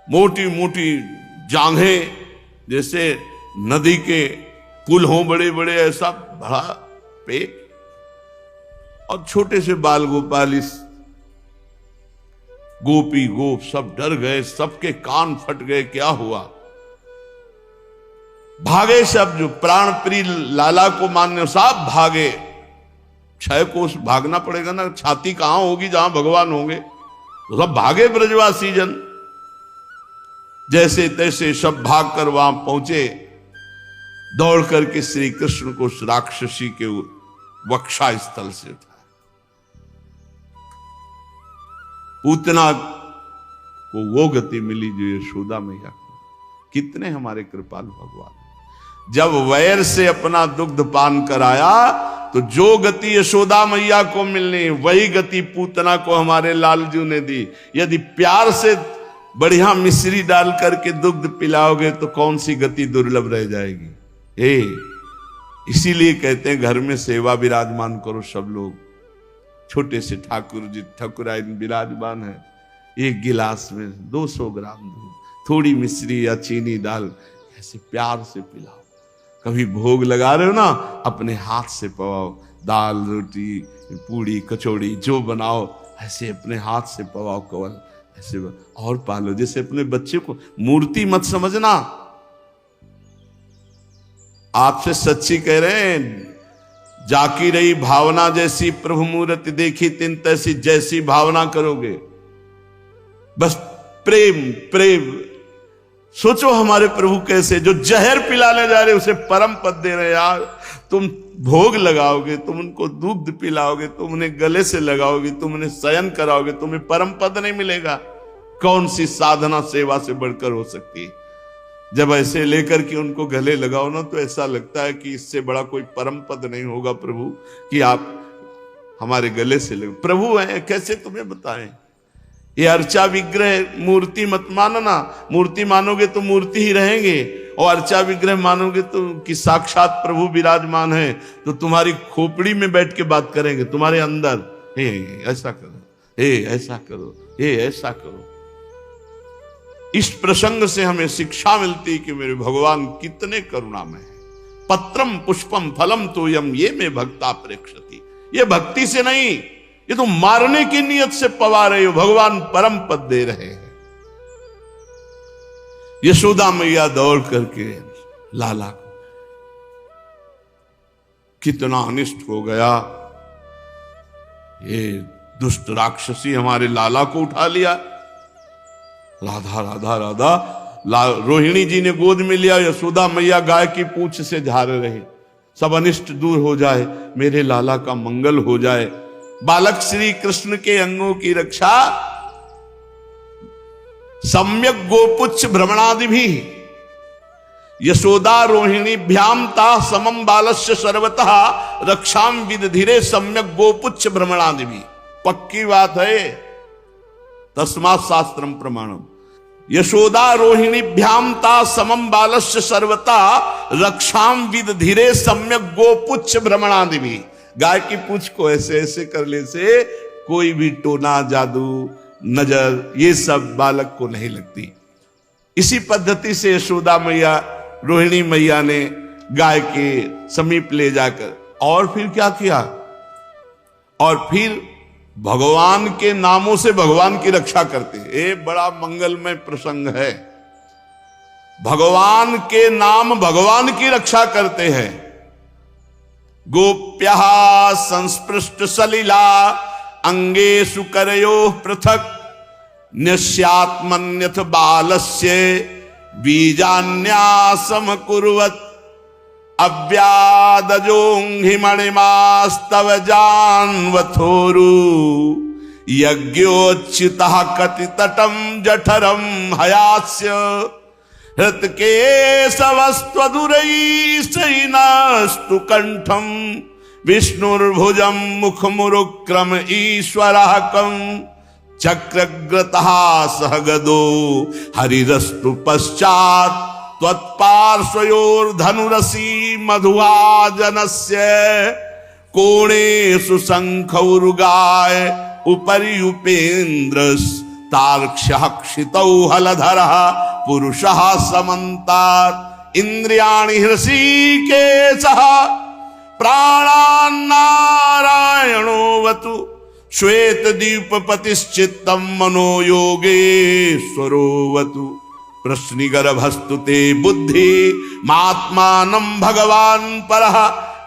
Speaker 1: मोटी मोटी जांघें जैसे नदी के पुल हों बड़े बड़े, ऐसा बड़ा पेट, और छोटे से बाल गोपाल। इस गोपी गोप सब डर गए, सबके कान फट गए, क्या हुआ। भागे सब, जो प्राण प्रिय लाला को मानने सब भागे। 6 कोस भागना पड़ेगा ना, छाती कहां होगी जहां भगवान होंगे, तो सब भागे ब्रजवासी जन। जैसे तैसे सब भागकर वहां पहुंचे, दौड़ करके श्री कृष्ण को उस राक्षसी के वक्षा स्थल से उठा। पूतना को वो गति मिली जो यशोदा मैया को। कितने हमारे कृपालु भगवान। जब वैर से अपना दुग्ध पान कराया तो जो गति यशोदा मैया को मिलनी वही गति पूतना को हमारे लालजू ने दी। यदि प्यार से बढ़िया मिश्री डाल करके दुग्ध पिलाओगे तो कौन सी गति दुर्लभ रह जाएगी। इसीलिए कहते हैं घर में सेवा विराजमान करो सब लोग। छोटे से ठाकुर जी ठाकुराई विराजमान है, एक गिलास में 200 ग्राम दूध, थोड़ी मिश्री या चीनी डाल ऐसे प्यार से पिलाओ। कभी भोग लगा रहे हो ना, अपने हाथ से पवाओ, दाल रोटी पूड़ी कचौड़ी जो बनाओ ऐसे अपने हाथ से पवाओ, कवल ऐसे और पालो जैसे अपने बच्चे को। मूर्ति मत समझना, आपसे सच्ची कह रहे हैं। जाकी रही भावना जैसी प्रभु मूर्ति देखी तिन तैसी, जैसी भावना करोगे बस प्रेम प्रेम। सोचो हमारे प्रभु कैसे, जो जहर पिलाने जा रहे उसे परम पद दे रहे। यार तुम भोग लगाओगे, तुम उनको दूध पिलाओगे, तुम उन्हें गले से लगाओगे, तुम उन्हें शयन कराओगे, तुम्हें परम पद नहीं मिलेगा। कौन सी साधना सेवा से बढ़कर हो सकती है। जब ऐसे लेकर के उनको गले लगाओ ना तो ऐसा लगता है कि इससे बड़ा कोई परम पद नहीं होगा प्रभु, कि आप हमारे गले से लगे। प्रभु है कैसे तुम्हें बताएं। ये अर्चा विग्रह मूर्ति मत मानना। मूर्ति मानोगे तो मूर्ति ही रहेंगे, और अर्चा विग्रह मानोगे तो कि साक्षात प्रभु विराजमान है तो तुम्हारी खोपड़ी में बैठ के बात करेंगे, तुम्हारे अंदर। हे ऐसा करो, हे ऐसा करो, हे ऐसा करो। इस प्रसंग से हमें शिक्षा मिलती कि मेरे भगवान कितने करुणामय है। पत्रम पुष्पम फलम तोयम ये में भक्ता प्रेक्षति। ये भक्ति से नहीं, ये तो मारने की नियत से पवा रहे हो। भगवान परम पद दे रहे हैं। यशोदा मैया दौड़ करके लाला को, कितना अनिष्ट हो गया। ये दुष्ट राक्षसी हमारे लाला को उठा लिया। राधा राधा राधा, रोहिणी जी ने गोद में लिया, यशोदा मैया गाय की पूंछ से झाड़ रहे, सब अनिष्ट दूर हो जाए, मेरे लाला का मंगल हो जाए। बालक श्री कृष्ण के अंगों की रक्षा सम्यक गोपुच्छ भ्रमणादि भी यशोदा रोहिणीभ्याम ता समम बालस्य सर्वतः रक्षाम विदधिरे सम्यक गोपुच्छ भ्रमणादि भी। पक्की बात है, तस्मात् शास्त्रम प्रमाणम। यशोदा रोहिणीभ्याम ता समम बालस्य सर्वता रक्षाम विदधिरे सम्यक गोपुच्छ भ्रमणादि भी। गाय की पूंछ को ऐसे ऐसे करने से कोई भी टोना, जादू, नजर, ये सब बालक को नहीं लगती। इसी पद्धति से यशोदा मैया, रोहिणी मैया ने गाय के समीप ले जाकर और फिर क्या किया, और फिर भगवान के नामों से भगवान की रक्षा करते। ये बड़ा मंगलमय प्रसंग है। भगवान के नाम भगवान की रक्षा करते हैं। गोप्या संस्पृष्ट सलिला अंगेषु करयोः पृथक न्यस्यात्मन्यथ बालस्य बीजान्यासम कुर्वत् अव्यादजोंहि मणिमास्तव जानवथोरु यज्ञोच्युतः कटितटं जठरं हयास्य हृत्केशवस्त्वदुरैः कंठं विष्णुर्भुजं मुखमुरुक्रम ईश्वरः कं चक्रग्रतः सह गदो हरिरस्तु पश्चात् त्वत्पार्श्वयोर्धनुरसी मधुवाजनस्य कोणेषु शंखौरुगाय उपरि उपेन्द्रस्तार्क्ष्यः क्षितौ हलधरः पुरुषः समन्तात् इन्द्रियाणि हृषीकेशः प्राणान्नारायणोऽवतु श्वेतदीपपतिश्चित्तं मनो योगेश्वरोऽवतु प्रश्निगर्भस्तु ते बुद्धि मात्मानं भगवान् परः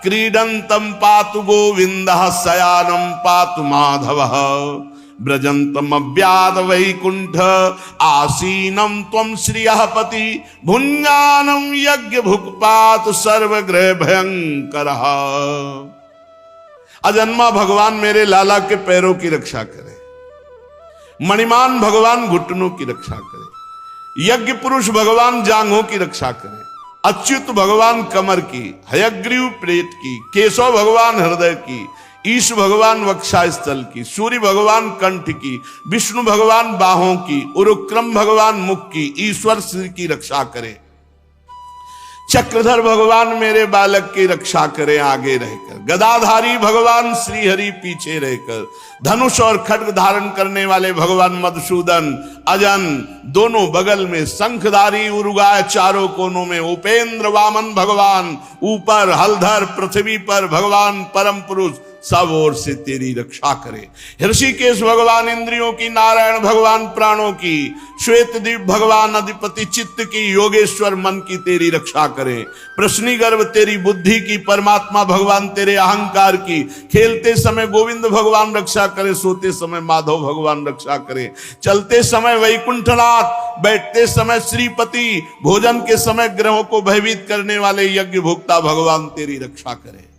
Speaker 1: क्रीडन्तं पातु गोविन्दः शयानं पातु माधवः ब्रजन्तमव्याद वैकुंठ आसीनं त्वं श्रियः पति भुञ्जानं यज्ञ भुक्पातु सर्वग्रह भयंकरः। अजन्मा भगवान मेरे लाला के पैरों की रक्षा करे, मणिमान भगवान घुटनों की रक्षा करे, यज्ञ पुरुष भगवान जांघों की रक्षा करे, अच्युत भगवान कमर की, हयग्रीव पेट की, केशव भगवान हृदय की, ईश भगवान वक्षास्थल की, सूर्य भगवान कंठ की, विष्णु भगवान बाहों की, उरुक्रम भगवान मुख की, ईश्वर सिर की रक्षा करे। चक्रधर भगवान मेरे बालक की रक्षा करे आगे रहकर, गदाधारी भगवान श्रीहरि पीछे रहकर, धनुष और खड्ग धारण करने वाले भगवान मधुसूदन अजन दोनों बगल में, शंखधारी उरुगाय चारों कोनों में, उपेंद्र वामन भगवान ऊपर, हलधर पृथ्वी पर भगवान परम पुरुष सब ओर से तेरी रक्षा करे। ऋषिकेश भगवान इंद्रियों की, नारायण भगवान प्राणों की, श्वेतदीप भगवान अधिपति चित्त की, योगेश्वर मन की तेरी रक्षा करें। प्रश्नी गर्भ तेरी बुद्धि की, परमात्मा भगवान तेरे अहंकार की, खेलते समय गोविंद भगवान रक्षा करे, सोते समय माधव भगवान रक्षा करे, चलते समय वैकुंठनाथ, बैठते समय श्रीपति, भोजन के समय ग्रहों को भयभीत करने वाले यज्ञ भोक्ता भगवान तेरी रक्षा करे।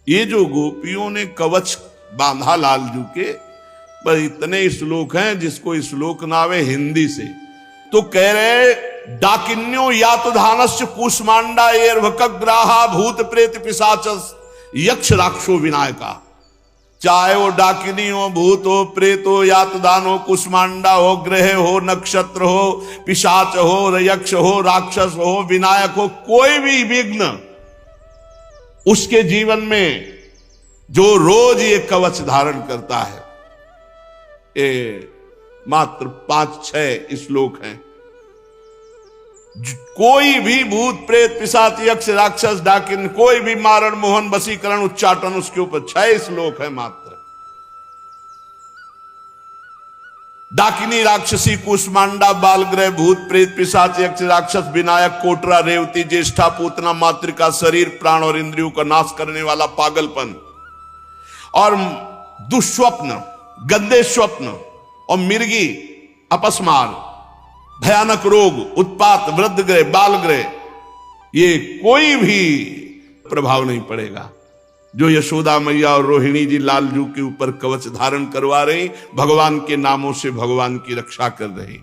Speaker 1: ये जो गोपियों ने कवच बांधा लालजू के, पर इतने श्लोक हैं, जिसको श्लोक ना आवे हिंदी से तो कह रहे डाकिन्यो यातधानस्य कूष्मांडा एर्भकग्राहा भूत प्रेत पिशाचस यक्ष राक्षो विनायका। चाहे वो डाकिनी हो, भूत हो, प्रेत हो, यातदान हो, कुष्मांडा हो, ग्रह हो, नक्षत्र हो, पिशाच हो, यक्ष हो, राक्षस हो, विनायक हो, कोई भी विघ्न उसके जीवन में जो रोज ये कवच धारण करता है, ये मात्र 5-6 श्लोक हैं। कोई भी भूत प्रेत पिशाच यक्ष राक्षस डाकिन, कोई भी मारण मोहन वशीकरण उच्चाटन, उसके ऊपर 6 श्लोक है मात्र। डाकिनी राक्षसी कुष्मांडा बालग्रह भूत प्रेत पिशाच यक्ष राक्षस विनायक कोटरा रेवती ज्येष्ठा पूतना मातृका शरीर प्राण और इंद्रियों का नाश करने वाला पागलपन और दुष्स्वप्न गंदे स्वप्न और मिर्गी अपस्मार भयानक रोग, उत्पात, वृद्ध ग्रह, बाल ग्रह, ये कोई भी प्रभाव नहीं पड़ेगा। जो यशोदा मैया और रोहिणी जी लालजू के ऊपर कवच धारण करवा रही, भगवान के नामों से भगवान की रक्षा कर रही।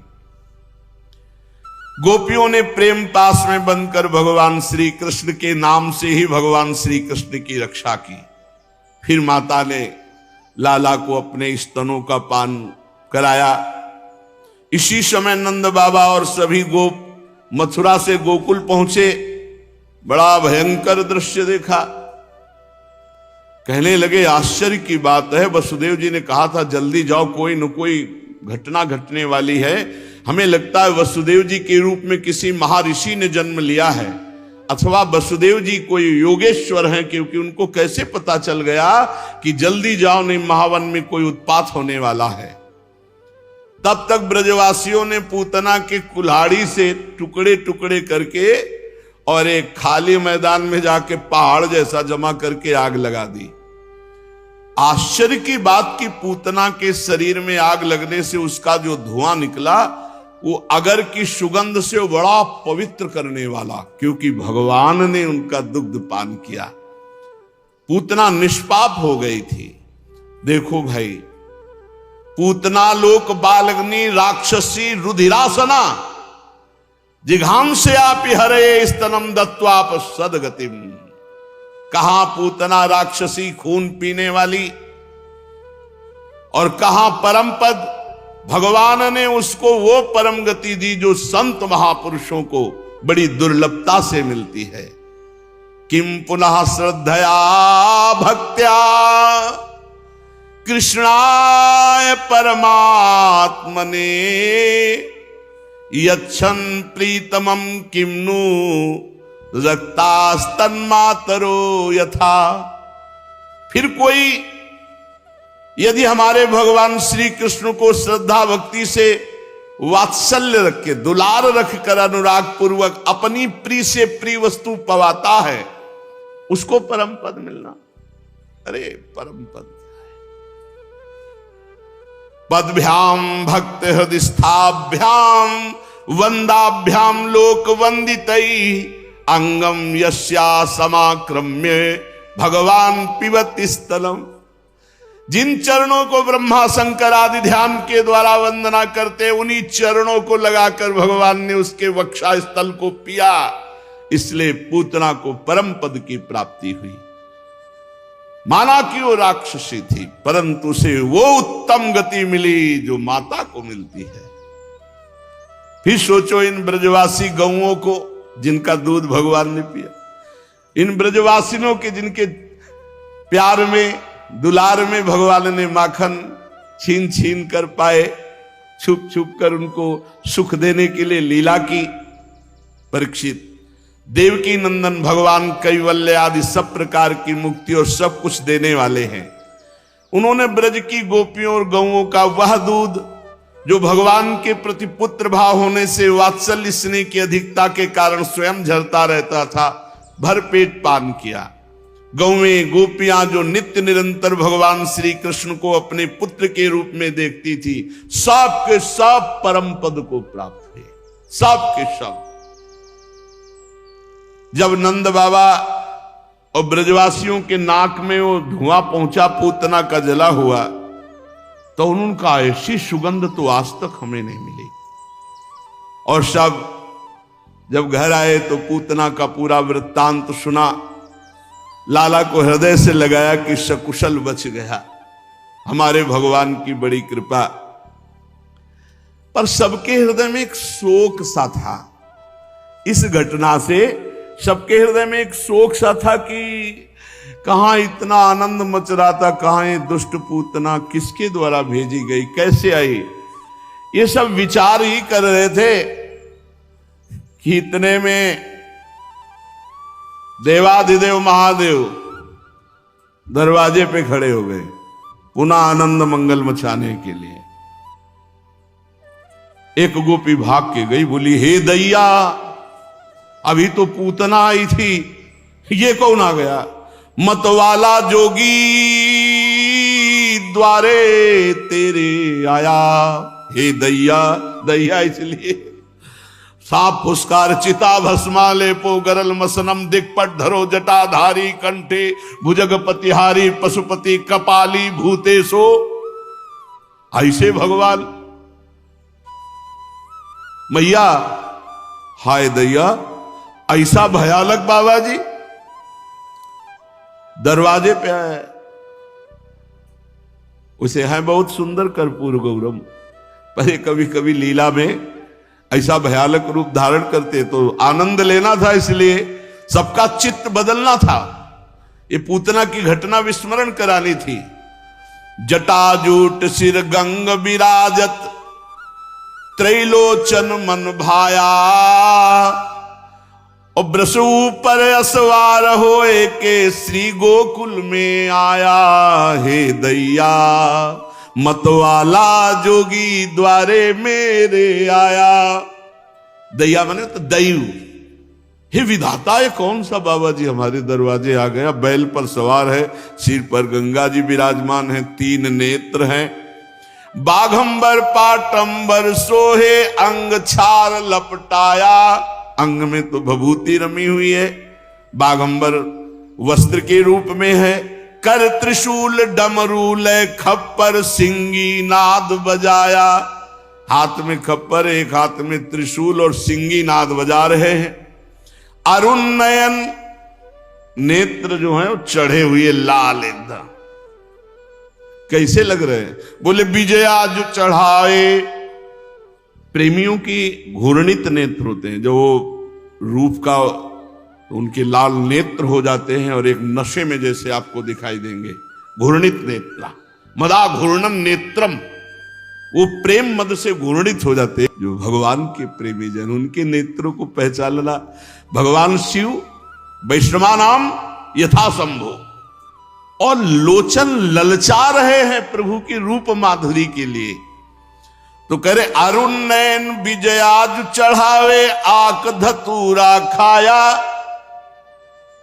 Speaker 1: गोपियों ने प्रेम पास में बनकर भगवान श्री कृष्ण के नाम से ही भगवान श्री कृष्ण की रक्षा की। फिर माता ने लाला को अपने स्तनों का पान कराया। इसी समय नंद बाबा और सभी गोप मथुरा से गोकुल पहुंचे। बड़ा भयंकर दृश्य देखा। कहने लगे आश्चर्य की बात है, वसुदेव जी ने कहा था जल्दी जाओ, कोई न कोई घटना घटने वाली है। हमें लगता है वसुदेव जी के रूप में किसी महर्षि ने जन्म लिया है, अथवा वसुदेव जी कोई योगेश्वर हैं, क्योंकि उनको कैसे पता चल गया कि जल्दी जाओ नहीं महावन में कोई उत्पात होने वाला है। तब तक ब्रजवासियों ने पूतना के कुल्हाड़ी से टुकड़े टुकड़े करके और एक खाली मैदान में जाके पहाड़ जैसा जमा करके आग लगा दी। आश्चर्य की बात कि पूतना के शरीर में आग लगने से उसका जो धुआं निकला वो अगर की सुगंध से बड़ा पवित्र करने वाला, क्योंकि भगवान ने उनका दुग्ध पान किया। पूतना निष्पाप हो गई थी। देखो भाई, पूतना लोक बालग्नि राक्षसी रुधिरासना जिघांस से आप हरे स्तनम दत्वाप सदगतिम। कहां पूतना राक्षसी खून पीने वाली, और कहां परम पद। भगवान ने उसको वो परम गति दी जो संत महापुरुषों को बड़ी दुर्लभता से मिलती है। किम पुनः श्रद्धया भक्त्या कृष्णाय परमात्मने यच्छन प्रीतमं किम्नु रक्तास्तन्मातरो यथा। फिर कोई यदि हमारे भगवान श्री कृष्ण को श्रद्धा भक्ति से वात्सल्य रख के, दुलार रख कर, अनुराग पूर्वक अपनी प्रिय से प्रिय वस्तु पवाता है, उसको परम पद मिलना। अरे परम पद पदभ्याम भक्त हृदयस्थाभ्याम वंदाभ्याम लोक वंदितई अंगम यस्या समाक्रम्य भगवान पिबति स्थलम। जिन चरणों को ब्रह्मा शंकर आदि ध्यान के द्वारा वंदना करते, उन्हीं चरणों को लगाकर भगवान ने उसके वक्षा स्थल को पिया। इसलिए पूतना को परम पद की प्राप्ति हुई। माना कि वो राक्षसी थी, परंतु उसे वो उत्तम गति मिली जो माता को मिलती है। फिर सोचो इन ब्रजवासी गौओं को जिनका दूध भगवान ने पिया, इन ब्रजवासिनों के जिनके प्यार में दुलार में भगवान ने माखन छीन छीन कर पाए, छुप छुप कर उनको सुख देने के लिए लीला की। परीक्षित, देवकी नंदन भगवान कैवल्य आदि सब प्रकार की मुक्ति और सब कुछ देने वाले हैं। उन्होंने ब्रज की गोपियों और गौओं का वह दूध जो भगवान के प्रति पुत्र भाव होने से वात्सल्य स्नेह की अधिकता के कारण स्वयं झरता रहता था, भरपेट पान किया। गौएं गोपियां जो नित्य निरंतर भगवान श्री कृष्ण को अपने पुत्र के रूप में देखती थी, सब के सब परम पद को प्राप्त हुए, सब के सब। जब नंद बाबा और ब्रजवासियों के नाक में वो धुआं पहुंचा पूतना का जला हुआ, तो उनका ऐसी सुगंध तो आज तक हमें नहीं मिली। और सब जब घर आए तो पूतना का पूरा वृत्तांत सुना। लाला को हृदय से लगाया कि सकुशल बच गया, हमारे भगवान की बड़ी कृपा। पर सबके हृदय में एक शोक सा था। इस घटना से सबके हृदय में एक शोक सा था कि कहां इतना आनंद मच रहा था, कहां ये दुष्ट पूतना किसके द्वारा भेजी गई, कैसे आई। ये सब विचार ही कर रहे थे कि इतने में देवाधिदेव महादेव दरवाजे पे खड़े हो गए पुनः आनंद मंगल मचाने के लिए। एक गोपी भाग के गई, बोली हे दैया, अभी तो पूतना आई थी, ये कौन आ गया। मतवाला जोगी द्वारे तेरे आया। हे दैया, दैया इसलिए साप फुस्कार चिता भस्मालेपो गरल मसनम दिक्पट धरो जटाधारी कंठे भुजगपतिहारी पशुपति कपाली भूतेशो। ऐसे भगवान मैया हाय दैया, ऐसा भयानक बाबा जी दरवाजे पे आए। उसे है बहुत सुंदर कर्पूर गौरम, पर ये कभी कभी लीला में ऐसा भयानक रूप धारण करते, तो आनंद लेना था, इसलिए सबका चित्त बदलना था। ये पूतना की घटना विस्मरण करानी थी। जटाजूट सिर गंग विराजत त्रैलोचन मन भाया, और ब्रसु पर असवार होए के श्री गोकुल में आया। हे दैया मतवाला जोगी द्वारे मेरे आया। दैया माने तो दैव, हे विधाता ये कौन सा बाबा जी हमारे दरवाजे आ गया। बैल पर सवार है, सिर पर गंगा जी विराजमान है, 3 नेत्र हैं, बाघंबर पाटंबर सोहे अंग छार लपटाया। अंग में तो भभूति रमी हुई है, बाघंबर वस्त्र के रूप में है, कर त्रिशूल डमरू लय खप्पर सिंगी नाद बजाया। हाथ में खप्पर, एक हाथ में त्रिशूल और सिंगी नाद बजा रहे हैं। अरुण नयन, नेत्र जो है वो चढ़े हुए लाल एकदम, कैसे लग रहे हैं। बोले विजया जो चढ़ाए, प्रेमियों की घूर्णित नेत्र होते हैं, जो रूप का उनके लाल नेत्र हो जाते हैं और एक नशे में जैसे आपको दिखाई देंगे। घूर्णित नेत्र, मदा घूर्णन नेत्रम, वो प्रेम मद से घूर्णित हो जाते हैं। जो भगवान के प्रेमी जन, उनके नेत्रों को पहचानना। भगवान शिव वैष्णवा नाम यथा संभो, और लोचन ललचा रहे हैं प्रभु की रूप माधुरी के लिए। तो कह रहे अरुण नयन विजयाज चढ़ावे आक धतूरा खाया।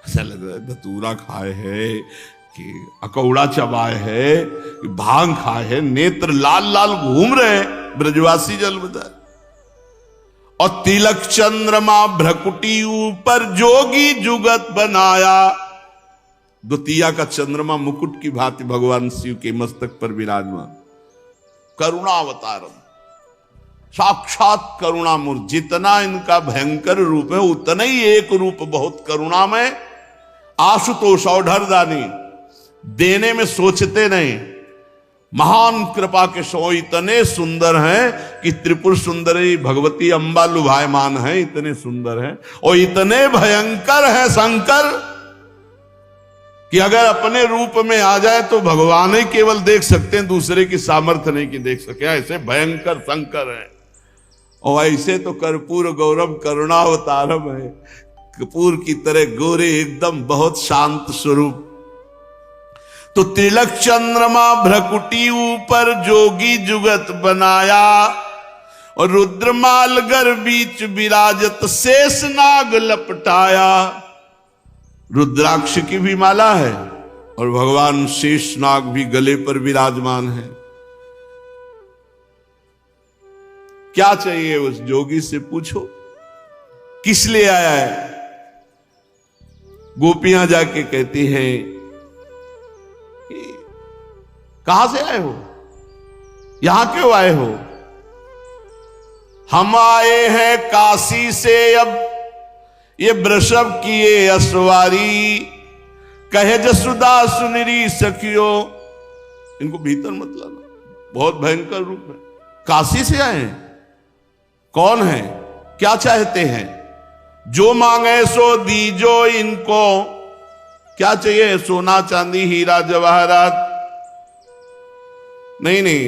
Speaker 1: ऐसा लग रहा है धतूरा खाए है कि अकौड़ा चबाए है कि भांग खाए है। नेत्र लाल लाल घूम रहे हैं, ब्रजवासी जल बताए। और तिलक चंद्रमा भ्रकुटी ऊपर जोगी जुगत बनाया। द्वितीया का चंद्रमा मुकुट की भांति भगवान शिव के मस्तक पर विराजमान। करुणावतारम, साक्षात करुणामूर्ति। जितना इनका भयंकर रूप है उतना ही एक रूप बहुत करुणामय। आशुतोष औढ़रदानी, देने में सोचते नहीं, महान कृपा के सो इतने सुंदर हैं कि त्रिपुर सुंदरी भगवती अंबा लुभायमान है, इतने सुंदर हैं। और इतने भयंकर हैं शंकर कि अगर अपने रूप में आ जाए तो भगवान ही केवल देख सकते हैं, दूसरे की सामर्थ्य नहीं कि देख सके। ऐसे भयंकर शंकर हैं। और ऐसे तो कर्पूर गौरव करुणावतारम है, कपूर की तरह गोरे एकदम, बहुत शांत स्वरूप। तो तिलक चंद्रमा भ्रकुटी ऊपर जोगी जुगत बनाया, और रुद्रमाल गर बीच विराजत शेष नाग लपटाया। रुद्राक्ष की भी माला है और भगवान शेषनाग भी गले पर विराजमान है। क्या चाहिए उस जोगी से पूछो, किस लिए आया है। गोपियां जाके कहती हैं कहां से आए हो, यहां क्यों आए हो। हम आए हैं काशी से, अब ये वृषभ किए असवारी, कहे जसुदा सुनरी सखियो। इनको भीतर मत लाना, बहुत भयंकर रूप है। काशी से आए हैं, कौन है, क्या चाहते हैं। जो मांगे सो दीजो इनको, क्या चाहिए, सोना चांदी हीरा जवाहरात। नहीं नहीं,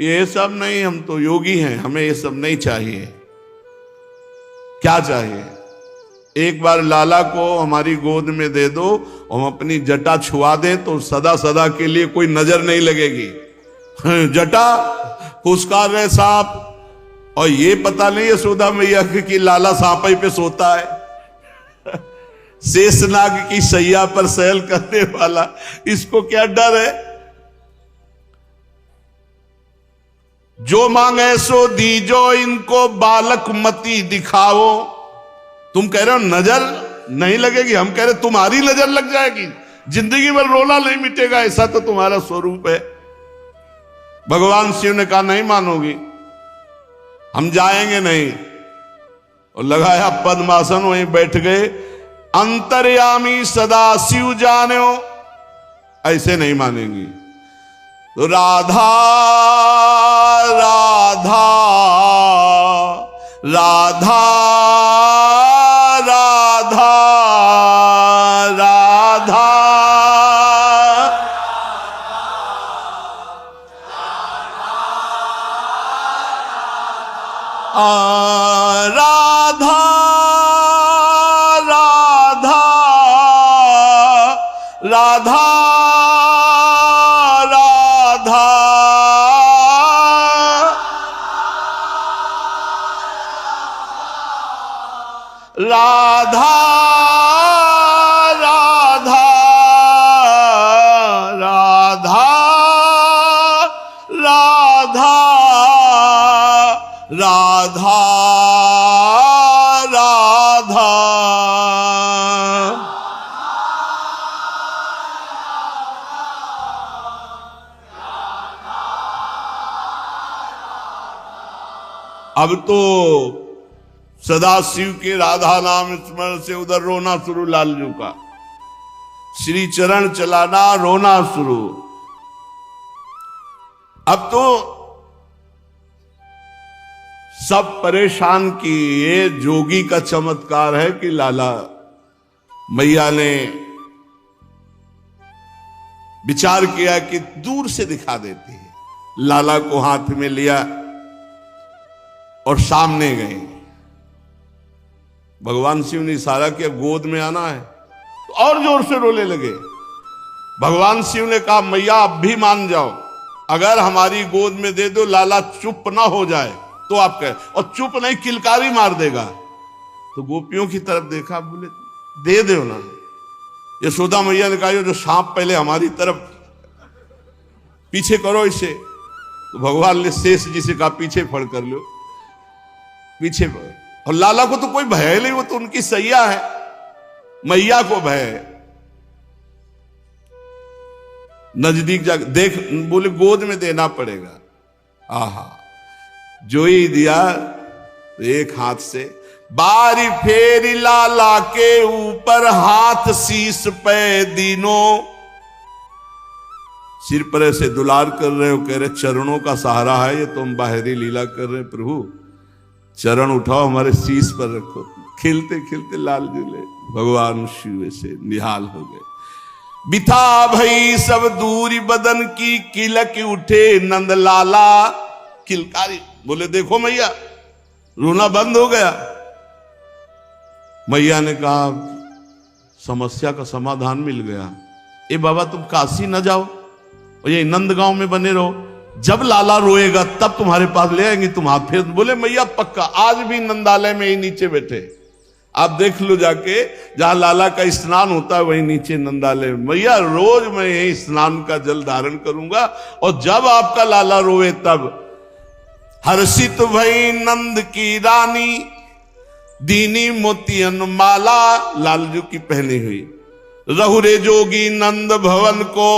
Speaker 1: ये सब नहीं, हम तो योगी हैं, हमें ये सब नहीं चाहिए। क्या चाहिए, एक बार लाला को हमारी गोद में दे दो, हम अपनी जटा छुआ दें तो सदा सदा के लिए कोई नजर नहीं लगेगी। जटा फुसकार रहे सांप, और ये पता नहीं यशोदा मैया कि लाला सांप पे सोता है। शेषनाग की सैया पर सैल करने वाला, इसको क्या डर है। जो मांगे सो दीजो, इनको बालक मती दिखाओ। तुम कह रहे हो नजर नहीं लगेगी, हम कह रहे तुम्हारी नजर लग जाएगी, जिंदगी भर रोना नहीं मिटेगा, ऐसा तो तुम्हारा स्वरूप है। भगवान शिव ने कहा नहीं मानोगी, हम जाएंगे नहीं। और लगाया पद्मासन, वहीं बैठ गए। अंतर्यामी सदा शिव जानो, ऐसे नहीं मानेंगी। तो राधा राधा राधा राधा राधा राधा राधा राधा राधा राधा राधा राधा राधा राधा। अब तो सदा शिव के राधा नाम स्मरण से उधर रोना शुरू, लालजू का श्री चरण चलाना, रोना शुरू। अब तो सब परेशान की ये जोगी का चमत्कार है कि लाला मैया ने विचार किया कि दूर से दिखा देती है। लाला को हाथ में लिया और सामने गए। भगवान शिव ने इशारा किया गोद में आना है, तो और जोर से रोने लगे। भगवान शिव ने कहा मैया अब भी मान जाओ, अगर हमारी गोद में दे दो, लाला चुप ना हो जाए तो आप कहे, और चुप नहीं किलकारी मार देगा। तो गोपियों की तरफ देखा, बोले दे दो ना। यशोदा मैया ने कहा जो सांप पहले हमारी तरफ पीछे करो इसे। तो भगवान ने शेष जी से कहा पीछे फड़ कर लो, पीछे फड़। और लाला को तो कोई भय नहीं, वो तो उनकी सैया है, मैया को भय है। नजदीक जाकर देख, बोले गोद में देना पड़ेगा। आहा, जो ही दिया तो एक हाथ से बारी फेरी लाला के ऊपर, हाथ शीश पे दीनों। सिर पर ऐसे दुलार कर रहे हो, कह रहे चरणों का सहारा है ये, तुम बाहरी लीला कर रहे प्रभु, चरण उठाओ हमारे शीश पर रखो। खिलते खिलते लाल झूले भगवान शिव से निहाल हो गए। बिथा भई सब दूरी बदन की, किलक उठे नंद लाला। किलकारी बोले देखो मैया, रोना बंद हो गया। मैया ने कहा समस्या का समाधान मिल गया। ए बाबा तुम काशी न जाओ और ये नंदगांव में बने रहो, जब लाला रोएगा तब तुम्हारे पास ले आएंगे, तुम हाथ फेर। बोले मैया पक्का, आज भी नंदालय में ही नीचे बैठे, आप देख लो जाके, जहां लाला का स्नान होता है वही नीचे नंदालय। मैया रोज मैं यही स्नान का जल धारण करूंगा, और जब आपका लाला रोए तब। हर्षित भई नंद की रानी, दीनी मोतियन माला, लालजू की पहनी हुई। रहुरे जोगी नंद भवन को,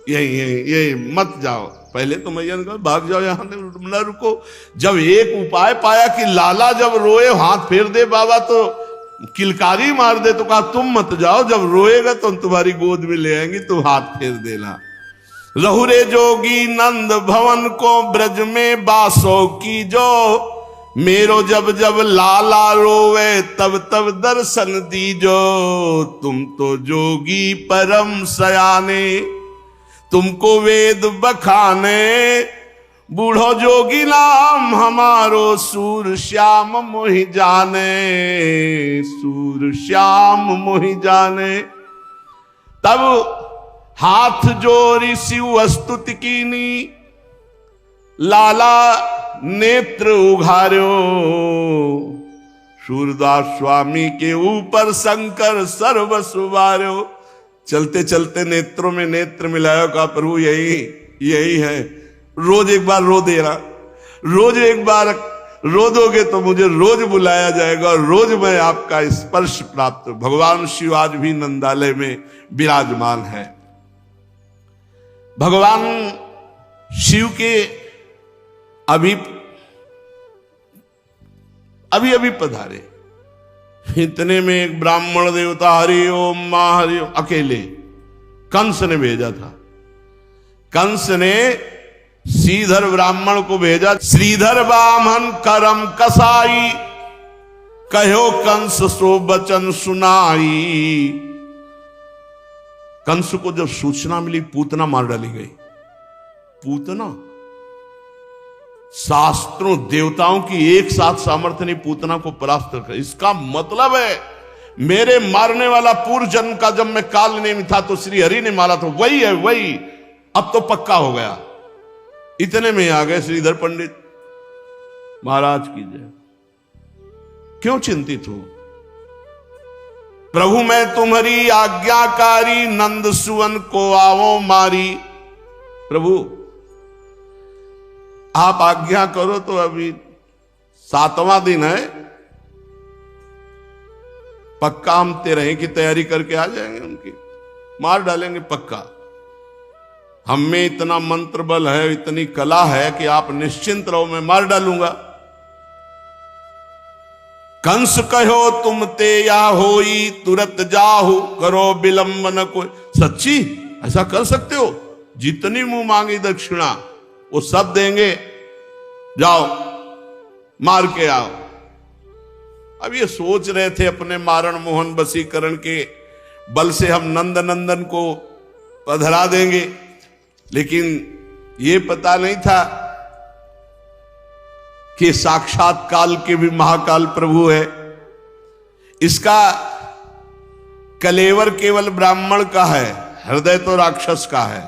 Speaker 1: यही मत जाओ। पहले तो मैया ने कहा भाग जाओ, यहां न रुको। जब एक उपाय पाया कि लाला जब रोए हाथ फेर दे बाबा, तो किलकारी मार दे, तो कहा तुम मत जाओ, जब रोएगा तो हम तुम्हारी गोद में ले आएंगे, तुम हाथ फेर देना। रहुरे जोगी नंद भवन को, ब्रज में बासो की जो, मेरो जब जब लाला रोवे तब तब दर्शन दीजो। तुम तो जोगी परम सयाने, तुमको वेद बखाने, बूढ़ो जोगी नाम हमारो, सूर श्याम मोहि जाने, सूर श्याम मोहि जाने। तब हाथ जोरी शिव स्तुति कीनी, लाला नेत्र उघार्यो। सूरदास स्वामी के ऊपर शंकर सर्व सुवार्यो। चलते चलते नेत्रों में नेत्र मिलाया, कहा प्रभु यही है, रोज एक बार रो देना, रोज एक बार रो दोगे तो मुझे रोज बुलाया जाएगा और रोज मैं आपका स्पर्श प्राप्त। भगवान शिव आज भी नंदालय में विराजमान है। भगवान शिव के अभी पधारे। इतने में एक ब्राह्मण देवता हरि ओम मां हरि ओम अकेले कंस ने भेजा था। कंस ने श्रीधर ब्राह्मण को भेजा। श्रीधर ब्राह्मण करम कसाई, कहो कंस सो बचन सुनाई। कंस को जब सूचना मिली पूतना मार डाली गई। पूतना, शास्त्रों देवताओं की एक साथ सामर्थ्य नहीं पूतना को परास्त कर। इसका मतलब है मेरे मारने वाला पूर्व जन्म का जब मैं काल नेमी था तो श्री हरि ने मारा था, वही है वही। अब तो पक्का हो गया। इतने में आ गए श्रीधर पंडित। महाराज की जय। क्यों चिंतित हो प्रभु, मैं तुम्हारी आज्ञाकारी, नंद सुवन को आवो मारी। प्रभु आप आज्ञा करो तो अभी 7वां दिन है, पक्का हम 13 की तैयारी करके आ जाएंगे, उनकी मार डालेंगे पक्का। हम में इतना मंत्र बल है, इतनी कला है कि आप निश्चिंत रहो, मैं मार डालूंगा। कंस कहो तुम ते या होई, तुरंत जाहु करो विलंब न कोई। सच्ची ऐसा कर सकते हो? जितनी मुंह मांगी दक्षिणा वो सब देंगे, जाओ मार के आओ। अब ये सोच रहे थे अपने मारण मोहन वशीकरण के बल से हम नंद नंदन को पधरा देंगे, लेकिन ये पता नहीं था कि साक्षात काल के भी महाकाल प्रभु है। इसका कलेवर केवल ब्राह्मण का है, हृदय तो राक्षस का है।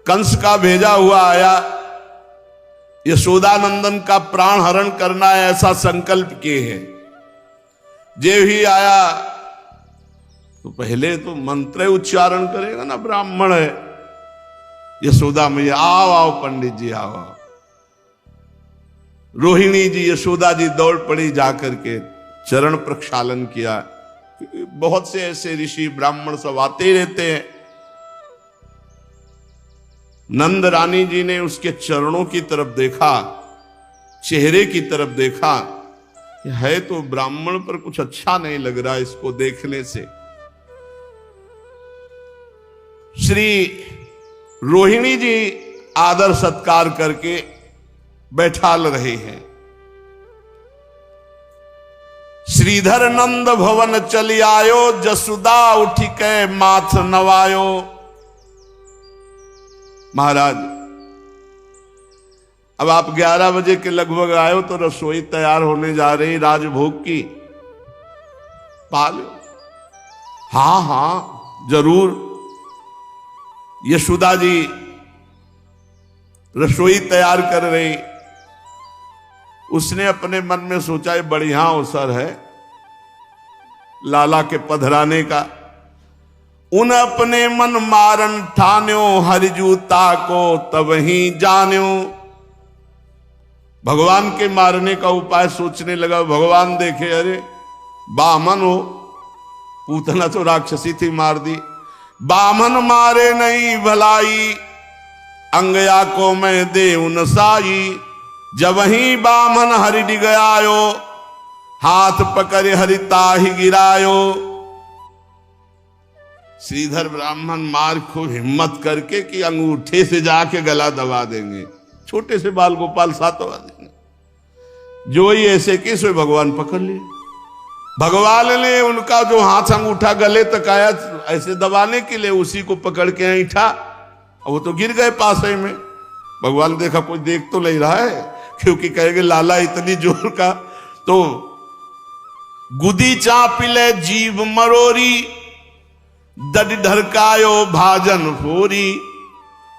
Speaker 1: कंस का भेजा हुआ आया, यशोदानंदन का प्राण हरण करना है ऐसा संकल्प किए हैं। जे भी आया तो पहले तो मंत्र उच्चारण करेगा ना, ब्राह्मण है। यशोदा मैया आओ आओ पंडित जी आओ आओ। रोहिणी जी यशोदा जी दौड़ पड़ी, जाकर के चरण प्रक्षालन किया। बहुत से ऐसे ऋषि ब्राह्मण सब आते रहते हैं। नंद रानी जी ने उसके चरणों की तरफ देखा, चेहरे की तरफ देखा, है तो ब्राह्मण पर कुछ अच्छा नहीं लग रहा इसको देखने से। श्री रोहिणी जी आदर सत्कार करके बैठाल रहे हैं। श्रीधर नंद भवन चली आयो, जसुदा उठी के माथ नवायो। महाराज अब आप 11 बजे के लगभग आयो तो रसोई तैयार होने जा रही राजभोग की, पा लो। हाँ हाँ जरूर। यशोदा जी रसोई तैयार कर रही। उसने अपने मन में सोचा ये बढ़िया अवसर है लाला के पधराने का। उन अपने मन मारन ठान्यो, हरिजूता को तब ही जान्यो। भगवान के मारने का उपाय सोचने लगा। भगवान देखे अरे बामन हो, पूतना तो राक्षसी थी, मार दी। बामन मारे नहीं भलाई, अंगया को मैं दे नसाई। जब ही बामन हरि डिगयायो, हाथ पकड़ हरिता ही गिरायो। श्रीधर ब्राह्मण मार खूब हिम्मत करके कि अंगूठे से जाके गला दबा देंगे, छोटे से बाल गोपाल सातवा देंगे। जो ही ऐसे कि सो भगवान पकड़ लिए। भगवान ने उनका जो हाथ अंगूठा गले तक आया ऐसे दबाने के लिए उसी को पकड़ के ऐठा, वो तो गिर गए पास में। भगवान देखा कोई देख तो नहीं रहा है, क्योंकि कहेंगे लाला इतनी जोर का। तो गुदी चापिले जीव मरोरी, दड ढरकायो भाजन फोरी।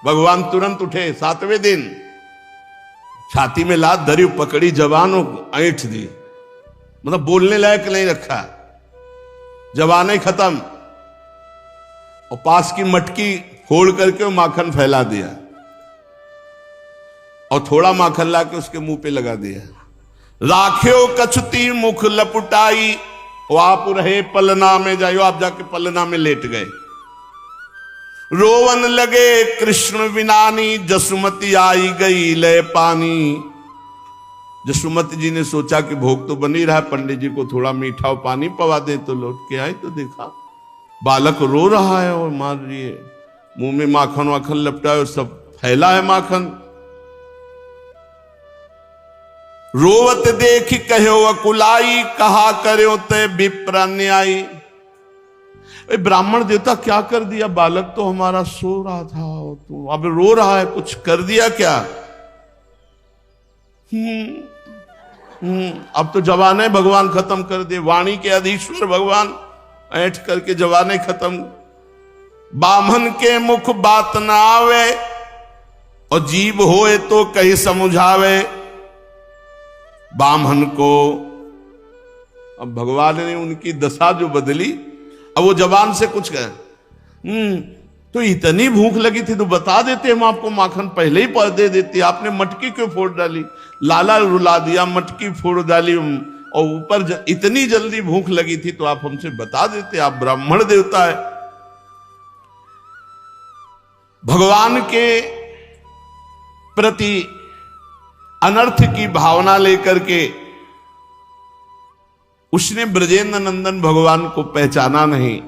Speaker 1: भगवान तुरंत उठे 7वें दिन, छाती में लात धरी, पकड़ी जवानों को ऐंठ दी, मतलब बोलने लायक नहीं रखा, जवान ही खत्म। और पास की मटकी फोड़ करके वो माखन फैला दिया। और थोड़ा माखन ला के उसके मुंह पे लगा दिया। राख्यो कछुती मुख लपुटाई, वो आप रहे पलना में जाइयो, आप जाके पलना में लेट गए। रोवन लगे कृष्ण विनानी, जसुमती आई गई ले पानी। जसुमती जी ने सोचा कि भोग तो बन ही रहा है, पंडित जी को थोड़ा मीठा और पानी पवा दे। तो लौट के आई तो देखा बालक रो रहा है और मार रही है, मुंह में माखन वाखन लपटा है, सब फैला है माखन। रोवत देख कहो अकुलाई, कहा करो ते विप्र न्यायी। ब्राह्मण देवता क्या कर दिया, बालक तो हमारा सो रहा था, तो अब रो रहा है, कुछ कर दिया क्या? अब तो जवाने भगवान खत्म कर दे, वाणी के अधीश्वर भगवान ऐठ करके जवाने खत्म। बामन के मुख बात न आवे, और जीव होए तो कहीं समझावे। बामन को अब भगवान ने उनकी दशा जो बदली, अब वो जवान से कुछ कहे, तो इतनी भूख लगी थी तो बता देते, हम आपको माखन पहले ही दे देते, आपने मटकी क्यों फोड़ डाली? लाला रुला दिया, मटकी फोड़ डाली, और ऊपर इतनी जल्दी भूख लगी थी तो आप हमसे बता देते, आप ब्राह्मण देवता है। भगवान के प्रति अनर्थ की भावना लेकर के उसने ब्रजेंद्र नंदन भगवान को पहचाना नहीं।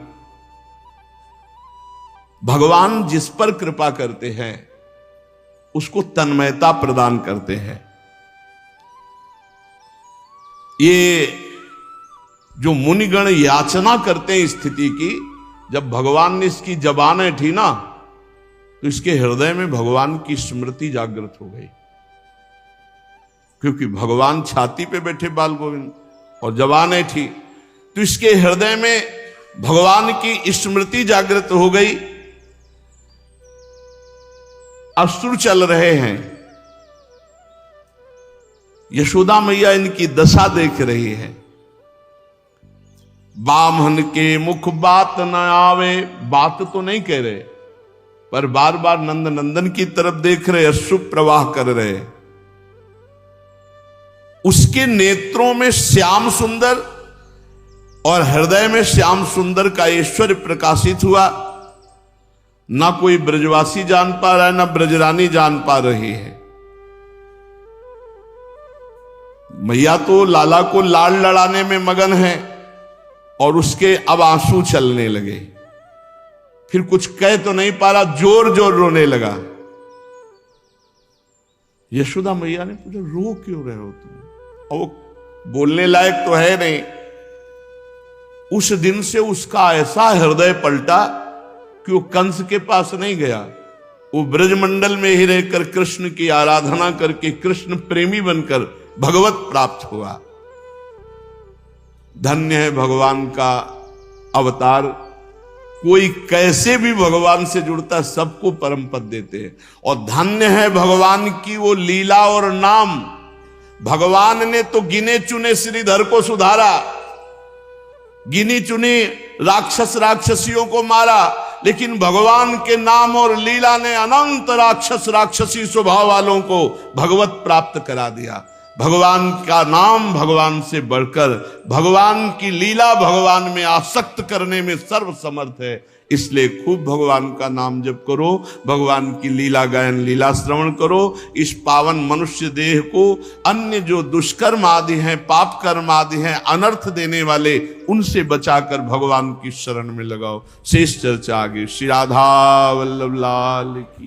Speaker 1: भगवान जिस पर कृपा करते हैं उसको तन्मयता प्रदान करते हैं। ये जो मुनिगण याचना करते हैं स्थिति की, जब भगवान ने इसकी जबान ऐठी ना, तो इसके हृदय में भगवान की स्मृति जागृत हो गई, क्योंकि भगवान छाती पे बैठे बाल गोविंद और जबान ऐठी, तो इसके हृदय में भगवान की स्मृति जागृत हो गई। अश्रु चल रहे हैं, यशोदा मैया इनकी दशा देख रही है। बामन के मुख बात न आवे, बात तो नहीं कह रहे, पर बार बार नंद नंदन की तरफ देख रहे, अश्रु प्रवाह कर रहे। उसके नेत्रों में श्याम सुंदर और हृदय में श्याम सुंदर का ऐश्वर्य प्रकाशित हुआ। ना कोई ब्रजवासी जान पा रहा है, ना ब्रजरानी जान पा रही है। मैया तो लाला को लाड़ लड़ाने में मगन है, और उसके अब आंसू चलने लगे। फिर कुछ कह तो नहीं पा रहा, जोर जोर रोने लगा। यशोदा मैया ने पूछा, रो क्यों रहे हो तुम? और वो बोलने लायक तो है नहीं। उस दिन से उसका ऐसा हृदय पलटा कि वो कंस के पास नहीं गया, वो ब्रजमंडल में ही रहकर कृष्ण की आराधना करके कृष्ण प्रेमी बनकर भगवत प्राप्त हुआ। धन्य है भगवान का अवतार। कोई कैसे भी भगवान से जुड़ता, सबको परम पद देते हैं। और धन्य है भगवान की वो लीला और नाम। भगवान ने तो गिने चुने श्रीधर को सुधारा, गिनी चुनी राक्षस राक्षसियों को मारा, लेकिन भगवान के नाम और लीला ने अनंत राक्षस राक्षसी स्वभाव वालों को भगवत प्राप्त करा दिया। भगवान का नाम भगवान से बढ़कर, भगवान की लीला भगवान में आसक्त करने में सर्वसमर्थ है। इसलिए खूब भगवान का नाम जप करो, भगवान की लीला गायन लीला श्रवण करो। इस पावन मनुष्य देह को अन्य जो दुष्कर्म आदि हैं, पाप कर्म आदि हैं, अनर्थ देने वाले, उनसे बचाकर भगवान की शरण में लगाओ। शेष चर्चा आगे। श्री राधा वल्लभ लाल की।